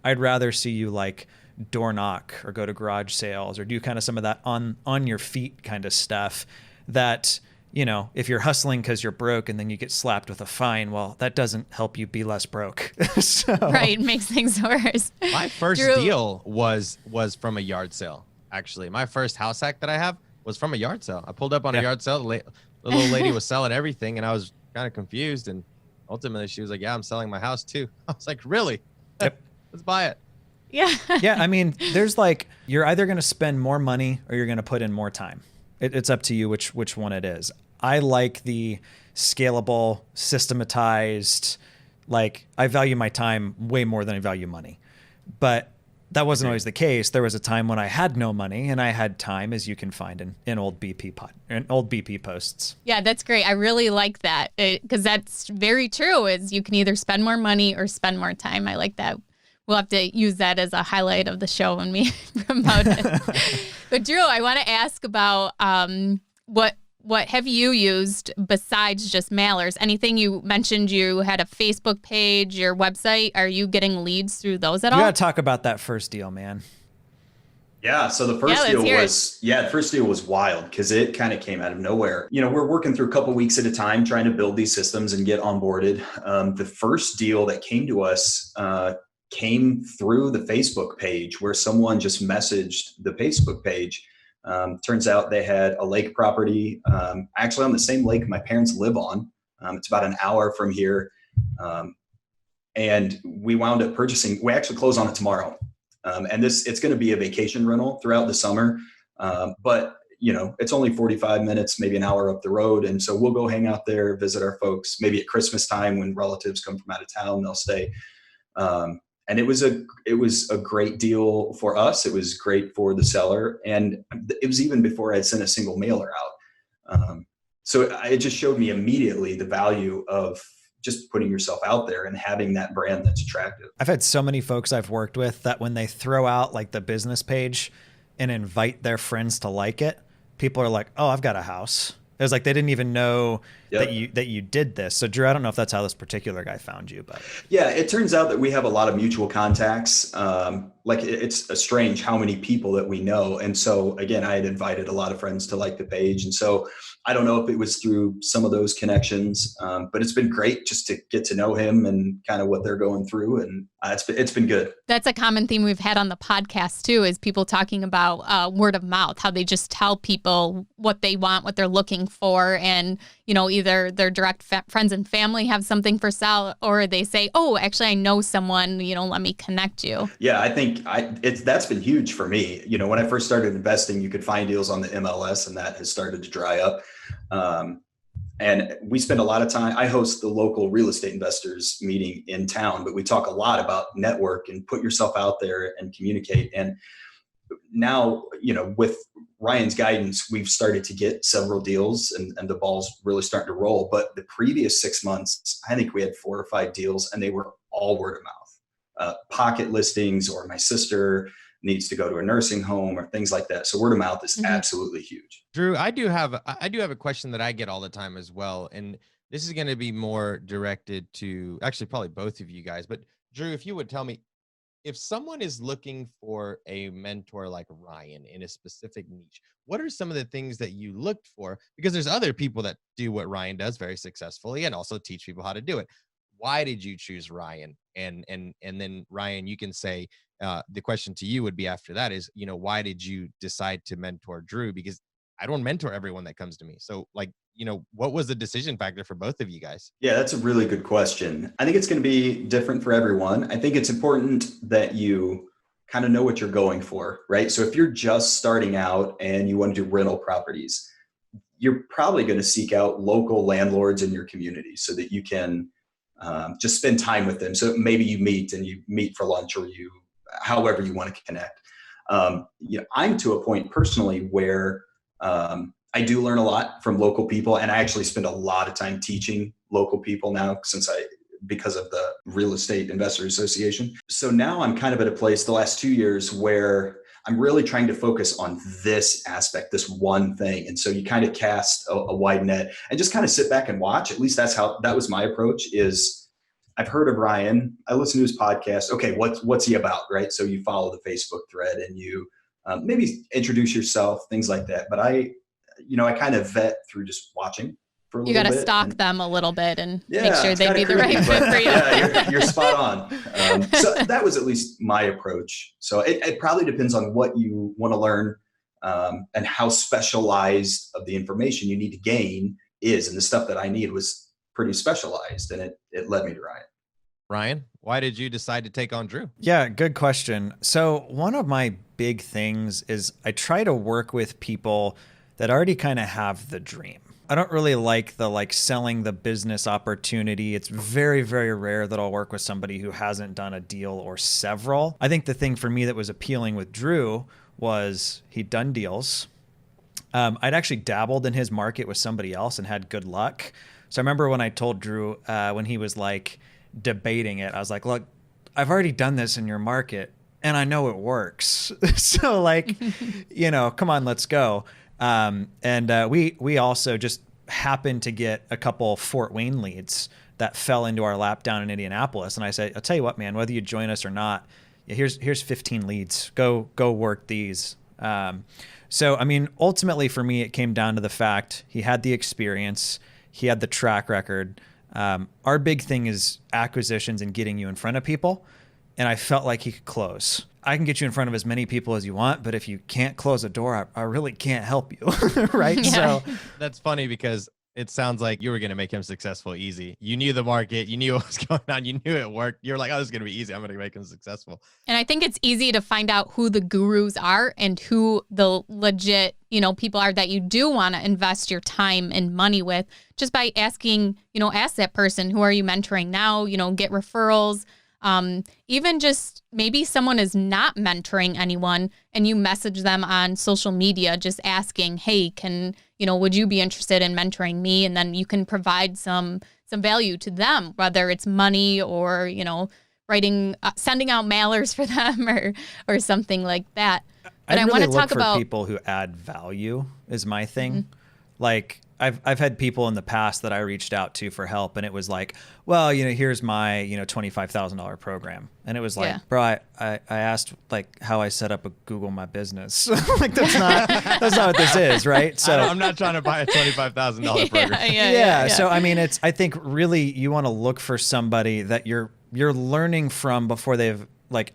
I'd rather see you like door knock or go to garage sales or do kind of some of that on your feet kind of stuff that, you know, if you're hustling because you're broke and then you get slapped with a fine, well, that doesn't help you be less broke. So. Right. Makes things worse. My first deal was from a yard sale. Actually, my first house hack that I have was from a yard sale. I pulled up on a yard sale. The little lady was selling everything and I was kind of confused. And ultimately she was like, yeah, I'm selling my house too. I was like, really? Yep. Let's buy it. Yeah. Yeah. I mean, there's like, you're either going to spend more money or you're going to put in more time. It's up to you which one it is. I like the scalable, systematized, like I value my time way more than I value money. But that wasn't always the case. There was a time when I had no money and I had time, as you can find in old BP posts. Yeah, that's great. I really like that because that's very true. Is you can either spend more money or spend more time. I like that. We'll have to use that as a highlight of the show when we promote it. But Drew, I want to ask about what have you used besides just mailers? Anything you mentioned you had a Facebook page, your website. Are you getting leads through those at all? You got to talk about that first deal, man. Yeah. So the first deal was wild because it kind of came out of nowhere. You know, we're working through a couple weeks at a time, trying to build these systems and get onboarded. The first deal that came to us came through the Facebook page where someone just messaged the Facebook page. Turns out they had a lake property, actually on the same lake my parents live on. It's about an hour from here. And we wound up purchasing, we actually close on it tomorrow. And it's going to be a vacation rental throughout the summer. But you know, it's only 45 minutes, maybe an hour up the road. And so we'll go hang out there, visit our folks, maybe at Christmas time when relatives come from out of town, they'll stay. And it was a great deal for us. It was great for the seller. And it was even before I'd sent a single mailer out. So it just showed me immediately the value of just putting yourself out there and having that brand that's attractive. I've had so many folks I've worked with that when they throw out like the business page and invite their friends to like it, people are like, oh, I've got a house. It was like they didn't even know that you did this. So Drew, I don't know if that's how this particular guy found you, but yeah, it turns out that we have a lot of mutual contacts. Like it's strange how many people that we know. And so again, I had invited a lot of friends to like the page. And so I don't know if it was through some of those connections, but it's been great just to get to know him and kind of what they're going through. And it's been good. That's a common theme we've had on the podcast too, is people talking about word of mouth, how they just tell people what they want, what they're looking for. And, you know, either their direct friends and family have something for sale, or they say, oh, actually, I know someone, you know, let me connect you. Yeah, I think that's been huge for me. You know, when I first started investing, you could find deals on the MLS and that has started to dry up. And we spend a lot of time, I host the local real estate investors meeting in town, but we talk a lot about network and put yourself out there and communicate. And now, you know, with Ryan's guidance, we've started to get several deals and the ball's really starting to roll. But the previous 6 months, I think we had 4 or 5 deals and they were all word of mouth, pocket listings, or my sister needs to go to a nursing home or things like that. So word of mouth is absolutely huge. Drew, I do have a question that I get all the time as well. And this is going to be more directed to actually probably both of you guys. But Drew, if you would tell me, if someone is looking for a mentor like Ryan in a specific niche, what are some of the things that you looked for? Because there's other people that do what Ryan does very successfully and also teach people how to do it. Why did you choose Ryan? And then Ryan, you can say, the question to you would be after that is, you know, why did you decide to mentor Drew? Because I don't mentor everyone that comes to me. So like, what was the decision factor for both of you guys? Yeah, that's a really good question. I think it's going to be different for everyone. I think it's important that you kind of know what you're going for, right? So if you're just starting out and you want to do rental properties, you're probably going to seek out local landlords in your community so that you can just spend time with them. So maybe you meet for lunch, or however you want to connect. I'm to a point personally where I do learn a lot from local people, and I actually spend a lot of time teaching local people now because of the Real Estate Investors Association. So now I'm kind of at a place the last 2 years where I'm really trying to focus on this aspect, this one thing. And so you kind of cast a wide net and just kind of sit back and watch. At least that was my approach. Is I've heard of Ryan. I listen to his podcast. Okay, what's he about, right? So you follow the Facebook thread and you maybe introduce yourself, things like that. But I kind of vet through just watching for a little bit. You got to stalk them a little bit and make sure they'd be the right fit for you. Yeah, you're spot on. So that was at least my approach. So it probably depends on what you want to learn and how specialized of the information you need to gain is. And the stuff that I need was pretty specialized, and it led me to Ryan. Ryan, why did you decide to take on Drew? Yeah, good question. So one of my big things is I try to work with people that already kind of have the dream. I don't really like the selling the business opportunity. It's very, very rare that I'll work with somebody who hasn't done a deal or several. I think the thing for me that was appealing with Drew was he'd done deals. I'd actually dabbled in his market with somebody else and had good luck. So I remember when I told Drew, when he was debating it, I was like, look, I've already done this in your market and I know it works. So come on, let's go. We also just happened to get a couple Fort Wayne leads that fell into our lap down in Indianapolis. And I said, I'll tell you what, man, whether you join us or not, here's 15 leads, go work these. Ultimately for me, it came down to the fact he had the experience, he had the track record. Our big thing is acquisitions and getting you in front of people. And I felt like he could close. I can get you in front of as many people as you want, but if you can't close a door, I really can't help you. Right. Yeah. So that's funny because it sounds like you were going to make him successful easy. You knew the market, you knew what was going on, you knew it worked. You're like, oh, this is going to be easy. I'm going to make him successful. And I think it's easy to find out who the gurus are and who the legit, people are that you do want to invest your time and money with, just by asking, ask that person, who are you mentoring now? Get referrals. Even just maybe someone is not mentoring anyone and you message them on social media, just asking, hey, would you be interested in mentoring me? And then you can provide some value to them, whether it's money or, writing, sending out mailers for them or something like that. But I want to talk about people who add value is my thing. Mm-hmm. I've had people in the past that I reached out to for help, and it was like, well, here's my, $25,000 program. And it was like, bro, I asked how I set up a Google My Business. That's not what this is. Right. So I'm not trying to buy a $25,000 program. Yeah. So, I think really you want to look for somebody that you're learning from before they've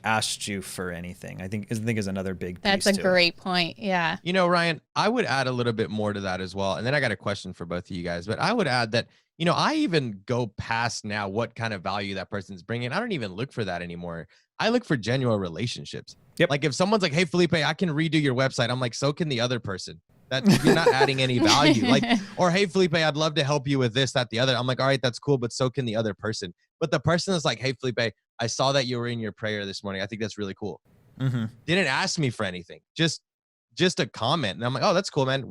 asked you for anything. I think is another big piece. That's a great point. Yeah. Ryan, I would add a little bit more to that as well. And then I got a question for both of you guys, but I would add that, I even go past now what kind of value that person's bringing. I don't even look for that anymore. I look for genuine relationships. Yep. Like if someone's like, hey, Felipe, I can redo your website. I'm like, so can the other person. That you're not adding any value. Or hey, Felipe, I'd love to help you with this, that, the other. I'm like, all right, that's cool, but so can the other person. But the person is like, hey, Felipe, I saw that you were in your prayer this morning. I think that's really cool. Mm-hmm. Didn't ask me for anything. Just a comment. And I'm like, oh, that's cool, man.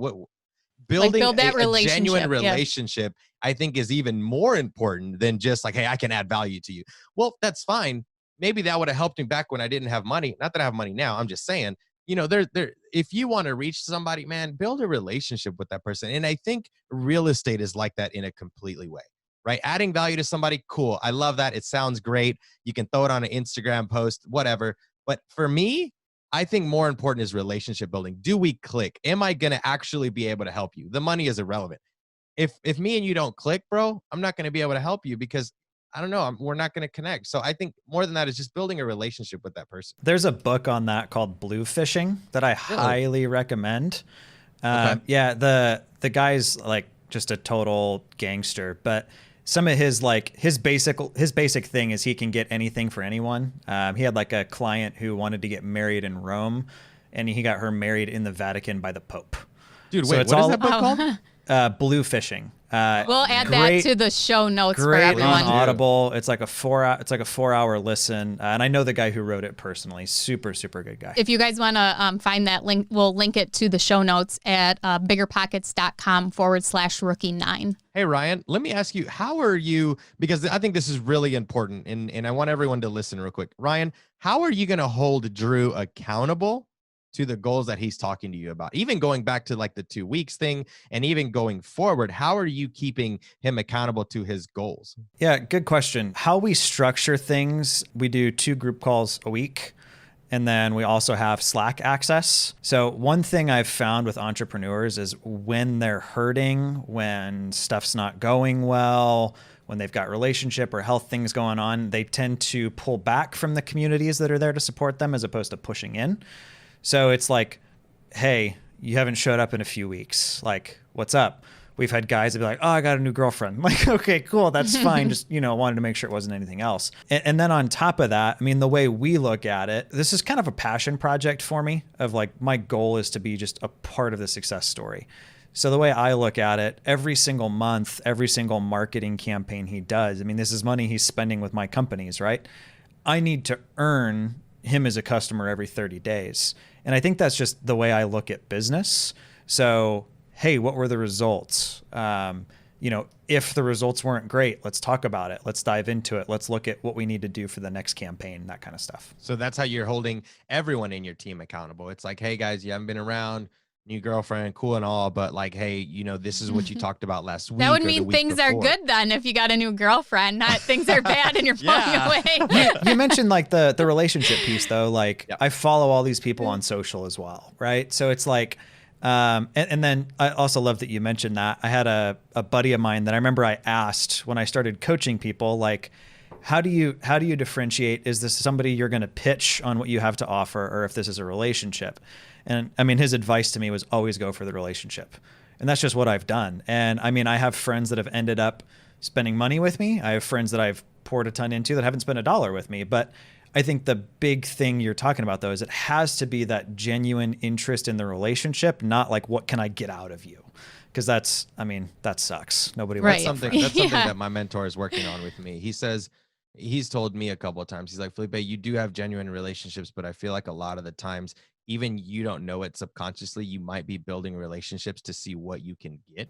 Building build that a genuine relationship, I think is even more important than just hey, I can add value to you. Well, that's fine. Maybe that would have helped me back when I didn't have money. Not that I have money now. I'm just saying, if you want to reach somebody, man, build a relationship with that person. And I think real estate is like that in a completely way. Right? Adding value to somebody, cool. I love that. It sounds great. You can throw it on an Instagram post, whatever. But for me, I think more important is relationship building. Do we click? Am I going to actually be able to help you? The money is irrelevant. If me and you don't click, bro, I'm not going to be able to help you because I don't know, we're not going to connect. So I think more than that is just building a relationship with that person. There's a book on that called Blue Fishing that I highly recommend. Okay. Yeah, the guy's just a total gangster. But some of his basic thing is he can get anything for anyone. He had like a client who wanted to get married in Rome, and he got her married in the Vatican by the Pope. Dude, wait, what is that book called? Blue Fishing. We'll add that to the show notes for Great everyone. on Audible. It's like a 4-hour listen. And I know the guy who wrote it personally. Super, super good guy. If you guys want to find that link, we'll link it to the show notes at biggerpockets.com/rookie9. Hey, Ryan, let me ask you, how are you, because I think this is really important, and I want everyone to listen real quick. Ryan, how are you going to hold Drew accountable to the goals that he's talking to you about? Even going back to like the 2 weeks thing, and even going forward, how are you keeping him accountable to his goals? Yeah, good question. How we structure things, we do 2 group calls a week. And then we also have Slack access. So one thing I've found with entrepreneurs is when they're hurting, when stuff's not going well, when they've got relationship or health things going on, they tend to pull back from the communities that are there to support them as opposed to pushing in. So it's like, hey, you haven't showed up in a few weeks. Like, what's up? We've had guys that be like, oh, I got a new girlfriend. I'm like, okay, cool. That's fine. Just, wanted to make sure it wasn't anything else. And then on top of that, I mean, the way we look at it, this is kind of a passion project for me of like, my goal is to be just a part of the success story. So the way I look at it, every single month, every single marketing campaign he does, I mean, this is money he's spending with my companies, right? I need to earn him as a customer every 30 days. And I think that's just the way I look at business. So, hey, what were the results? If the results weren't great, let's talk about it. Let's dive into it. Let's look at what we need to do for the next campaign, that kind of stuff. So that's how you're holding everyone in your team accountable. It's like, hey guys, you haven't been around, new girlfriend, cool and all, but like, hey, this is what you talked about last week. That would mean things are good then if you got a new girlfriend, not things are bad and you're pulling away. You mentioned like the relationship piece though. Like I follow all these people on social as well, right? So it's like, and then I also love that you mentioned that. I had a buddy of mine that I remember I asked when I started coaching people, like, how do you differentiate? Is this somebody you're going to pitch on what you have to offer, or if this is a relationship? And I mean, his advice to me was always go for the relationship. And that's just what I've done. And I mean, I have friends that have ended up spending money with me. I have friends that I've poured a ton into that haven't spent $1 with me. But I think the big thing you're talking about, though, is it has to be that genuine interest in the relationship, not like, what can I get out of you? Because that sucks. Nobody wants something. That's something that my mentor is working on with me. He says, he's told me a couple of times, he's like, Felipe, you do have genuine relationships, but I feel like a lot of the times, even you don't know it subconsciously, you might be building relationships to see what you can get.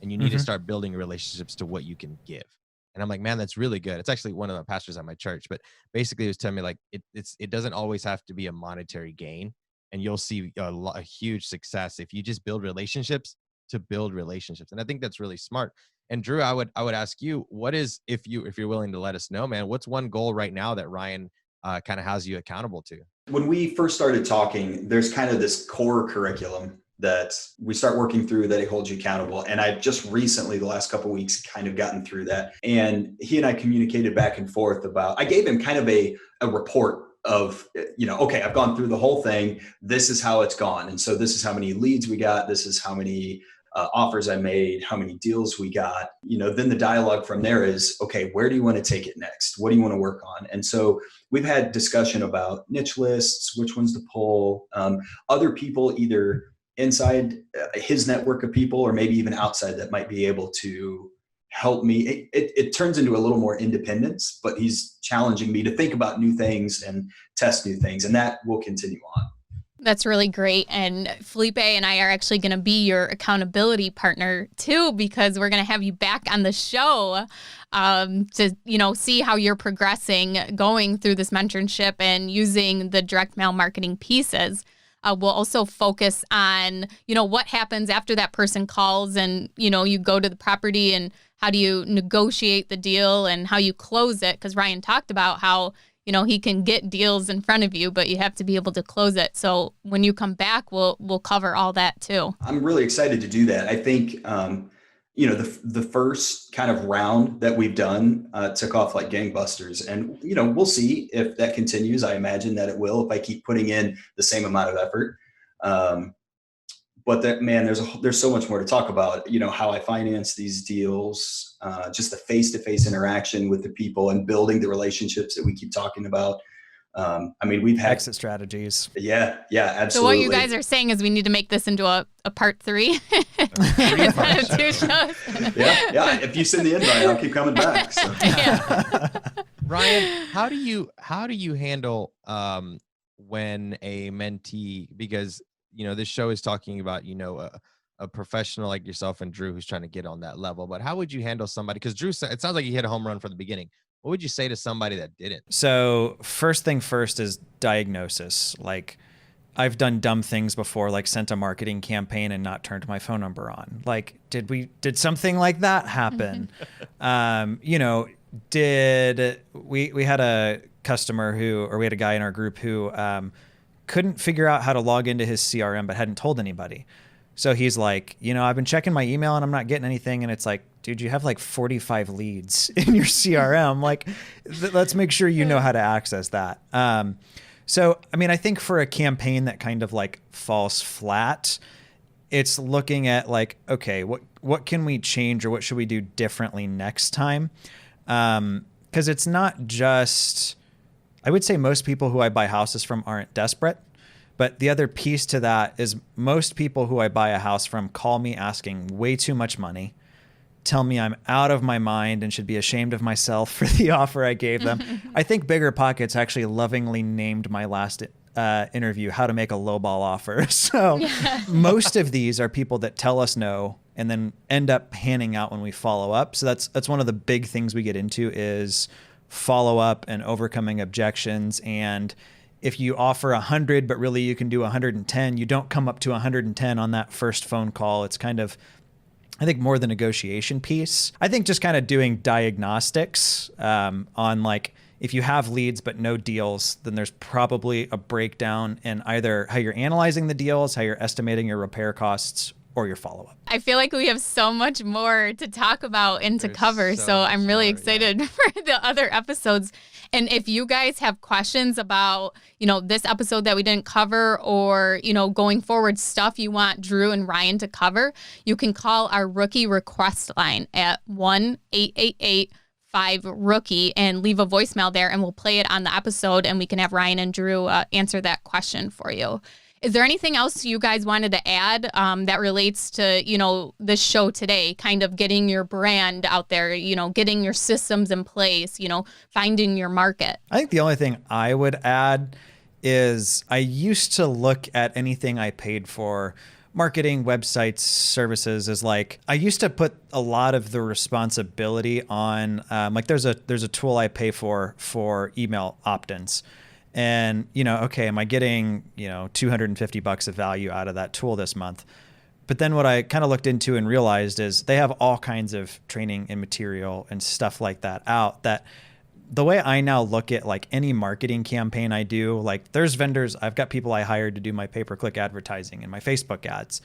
And you need to start building relationships to what you can give. And I'm like, man, that's really good. It's actually one of the pastors at my church, but basically he was telling me like, it doesn't always have to be a monetary gain, and you'll see a huge success if you just build relationships to build relationships. And I think that's really smart. And Drew, I would ask you, what is, if you're willing to let us know, man, what's one goal right now that Ryan kind of has you accountable to? When we first started talking, there's kind of this core curriculum that we start working through that it holds you accountable. And I've just recently, the last couple of weeks, kind of gotten through that. And he and I communicated back and forth about, I gave him kind of a report of, okay, I've gone through the whole thing. This is how it's gone. And so this is how many leads we got. This is how many offers I made, how many deals we got. Then the dialogue from there is, okay, where do you want to take it next? What do you want to work on? And so we've had discussion about niche lists, which ones to pull, other people either inside his network of people or maybe even outside that might be able to help me. It turns into a little more independence, but he's challenging me to think about new things and test new things, and that will continue on. That's really great. And Felipe and I are actually going to be your accountability partner too, because we're going to have you back on the show to, see how you're progressing going through this mentorship and using the direct mail marketing pieces. We'll also focus on, what happens after that person calls and, you go to the property and how do you negotiate the deal and how you close it. Because Ryan talked about how, he can get deals in front of you, but you have to be able to close it. So when you come back, we'll cover all that too. I'm really excited to do that. I think, the first kind of round that we've done took off like gangbusters, and, we'll see if that continues. I imagine that it will if I keep putting in the same amount of effort. but that, man, there's so much more to talk about, how I finance these deals, just the face-to-face interaction with the people and building the relationships that we keep talking about. We've had exit strategies. Yeah, absolutely. So what you guys are saying is we need to make this into a part 3 instead of 2 shows. Yeah. If you send the invite, I'll keep coming back. So. Yeah. Ryan, how do you handle when a mentee, because this show is talking about a professional like yourself and Drew who's trying to get on that level, but how would you handle somebody? Because Drew said it sounds like he hit a home run from the beginning. What would you say to somebody that didn't? So first thing first is diagnosis. Like, I've done dumb things before, like sent a marketing campaign and not turned my phone number on. Like, did something like that happen? We had a customer we had a guy in our group who couldn't figure out how to log into his CRM, but hadn't told anybody. So he's like, I've been checking my email and I'm not getting anything. And it's like, dude, you have like 45 leads in your CRM. Like, let's make sure you know how to access that. I think for a campaign that kind of like falls flat, it's looking at like, okay, what can we change or what should we do differently next time? Because it's not just, I would say most people who I buy houses from aren't desperate. But the other piece to that is most people who I buy a house from call me asking way too much money, tell me I'm out of my mind and should be ashamed of myself for the offer I gave them. I think BiggerPockets actually lovingly named my last interview how to make a lowball offer. So most of these are people that tell us no and then end up panning out when we follow up. So that's one of the big things we get into is follow up and overcoming objections. And if you offer 100, but really you can do 110, you don't come up to 110 on that first phone call. It's kind of, I think, more the negotiation piece. I think just kind of doing diagnostics on like, if you have leads but no deals, then there's probably a breakdown in either how you're analyzing the deals, how you're estimating your repair costs, or your follow-up. I feel like we have so much more to talk about and to cover. So I'm really excited for the other episodes. And if you guys have questions about, this episode that we didn't cover or, going forward stuff you want Drew and Ryan to cover, you can call our rookie request line at 1-888-5-ROOKIE and leave a voicemail there and we'll play it on the episode and we can have Ryan and Drew answer that question for you. Is there anything else you guys wanted to add that relates to, this show today, kind of getting your brand out there, getting your systems in place, finding your market? I think the only thing I would add is I used to look at anything I paid for, marketing, websites, services, is like, I used to put a lot of the responsibility on, like there's a tool I pay for email opt-ins. And, okay, am I getting, $250 of value out of that tool this month? But then what I kind of looked into and realized is they have all kinds of training and material and stuff like that out, that the way I now look at like any marketing campaign I do, like there's vendors, I've got people I hired to do my pay-per-click advertising and my Facebook ads.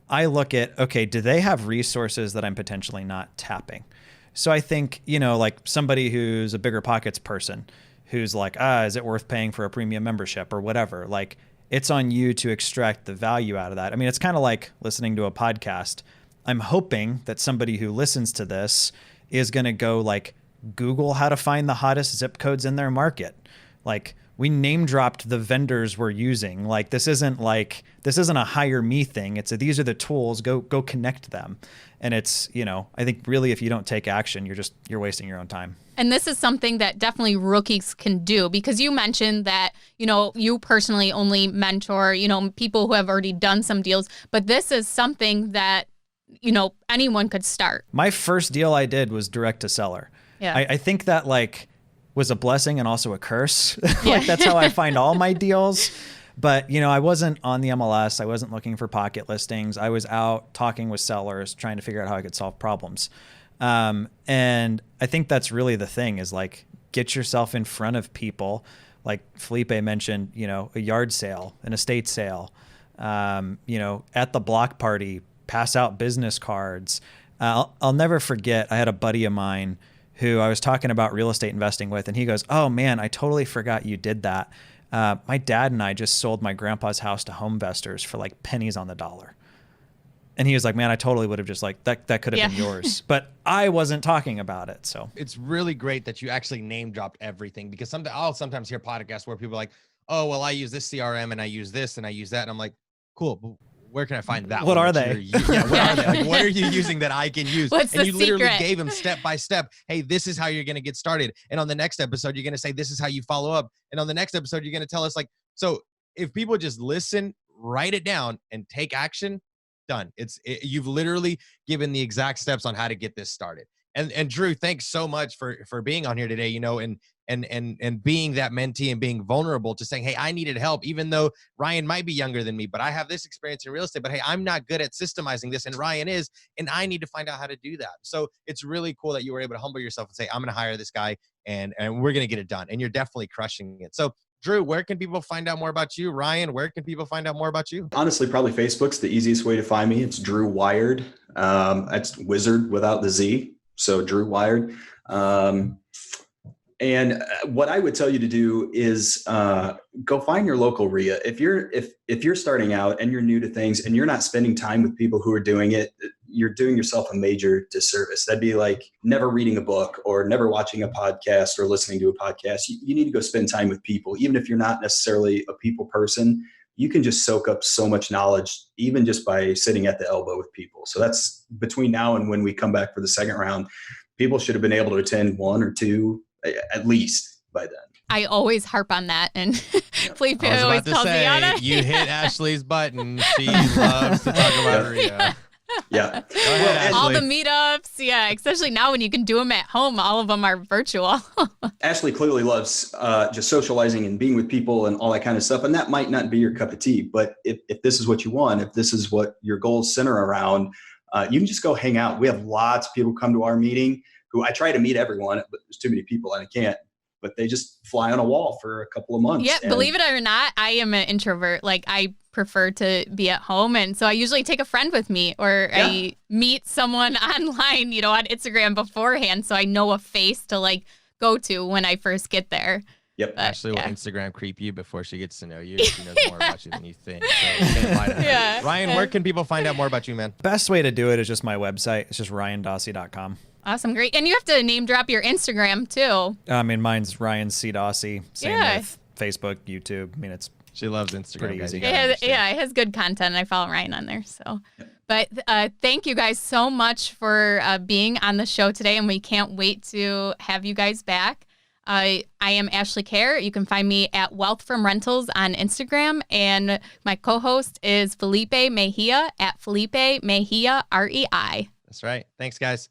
I look at, okay, do they have resources that I'm potentially not tapping? So I think, like somebody who's a BiggerPockets person, who's like, is it worth paying for a premium membership or whatever? Like, it's on you to extract the value out of that. I mean, it's kind of like listening to a podcast. I'm hoping that somebody who listens to this is going to go like Google how to find the hottest zip codes in their market. Like, we name dropped the vendors we're using. Like, this isn't a hire me thing. It's these are the tools, go connect them. And it's, I think really if you don't take action, you're wasting your own time. And this is something that definitely rookies can do, because you mentioned that, you personally only mentor, people who have already done some deals, but this is something that, anyone could start. My first deal I did was direct to seller. Yeah. I think that was a blessing and also a curse. That's how I find all my deals. But, I wasn't on the MLS. I wasn't looking for pocket listings. I was out talking with sellers, trying to figure out how I could solve problems. And I think that's really the thing is like, get yourself in front of people. Like Felipe mentioned, a yard sale, an estate sale, at the block party, pass out business cards. I'll never forget, I had a buddy of mine who I was talking about real estate investing with, and he goes, "Oh man, I totally forgot you did that." My dad and I just sold my grandpa's house to home investors for like pennies on the dollar. And he was like, man, I totally would have just like, that could have been yours. But I wasn't talking about it. So it's really great that you actually name dropped everything, because I'll sometimes hear podcasts where people are like, oh, well, I use this CRM and I use this and I use that. And I'm like, cool, but where can I find that? What are they? Yeah, what are they? Like, what are you using that I can use? What's and the you literally secret? gave him step by step. Hey, this is how you're going to get started. And on the next episode, you're going to say, this is how you follow up. And on the next episode, you're going to tell us like, so if people just listen, write it down and take action, done. You've literally given the exact steps on how to get this started. And Drew, thanks so much for being on here today, you know, and being that mentee and being vulnerable to saying, hey, I needed help, even though Ryan might be younger than me, but I have this experience in real estate, but hey, I'm not good at systemizing this and Ryan is, and I need to find out how to do that. So it's really cool that you were able to humble yourself and say, I'm going to hire this guy and we're going to get it done. And you're definitely crushing it. So Drew, where can people find out more about you? Ryan, where can people find out more about you? Honestly, probably Facebook's the easiest way to find me. It's Drew Wiard. That's Wizard without the Z. So Drew Wiard. And what I would tell you to do is go find your local RIA. If you're starting out and you're new to things and you're not spending time with people who are doing it, you're doing yourself a major disservice. That'd be like never reading a book or never watching a podcast or listening to a podcast. You need to go spend time with people. Even if you're not necessarily a people person, you can just soak up so much knowledge, even just by sitting at the elbow with people. So that's between now and when we come back for the second round, people should have been able to attend one or two at least by then. I always harp on that, and Felipe I was always about to tells me on say, it. you hit Ashley's button. She loves to talk about RIA. Yeah. Ahead, All Ashley. the meetups, yeah, especially now when you can do them at home. All of them are virtual. Ashley clearly loves just socializing and being with people and all that kind of stuff. And that might not be your cup of tea, but if this is what you want, if this is what your goals center around, you can just go hang out. We have lots of people come to our meeting who I try to meet everyone, but there's too many people and I can't. But they just fly on a wall for a couple of months. Yeah, believe it or not, I am an introvert. Like, I prefer to be at home. And so I usually take a friend with me, or I meet someone online, you know, on Instagram beforehand. So I know a face to like go to when I first get there. Yep. But, Ashley will Instagram creep you before she gets to know you. She knows more about you than you think. So can't lie to her. Ryan, where can people find out more about you, man? best way to do it is just my website. It's just ryandossey.com. Awesome. Great. And you have to name drop your Instagram too. I mean, mine's Ryan C. Dossey. Same with Facebook, YouTube. I mean, it's She loves Instagram. Pretty guys. easy. You gotta understand. It has good content. I follow Ryan on there. So, but thank you guys so much for being on the show today. And we can't wait to have you guys back. I am Ashley Kerr. You can find me at Wealth from Rentals on Instagram. And my co-host is Felipe Mejia at Felipe Mejia, REI. That's right. Thanks, guys.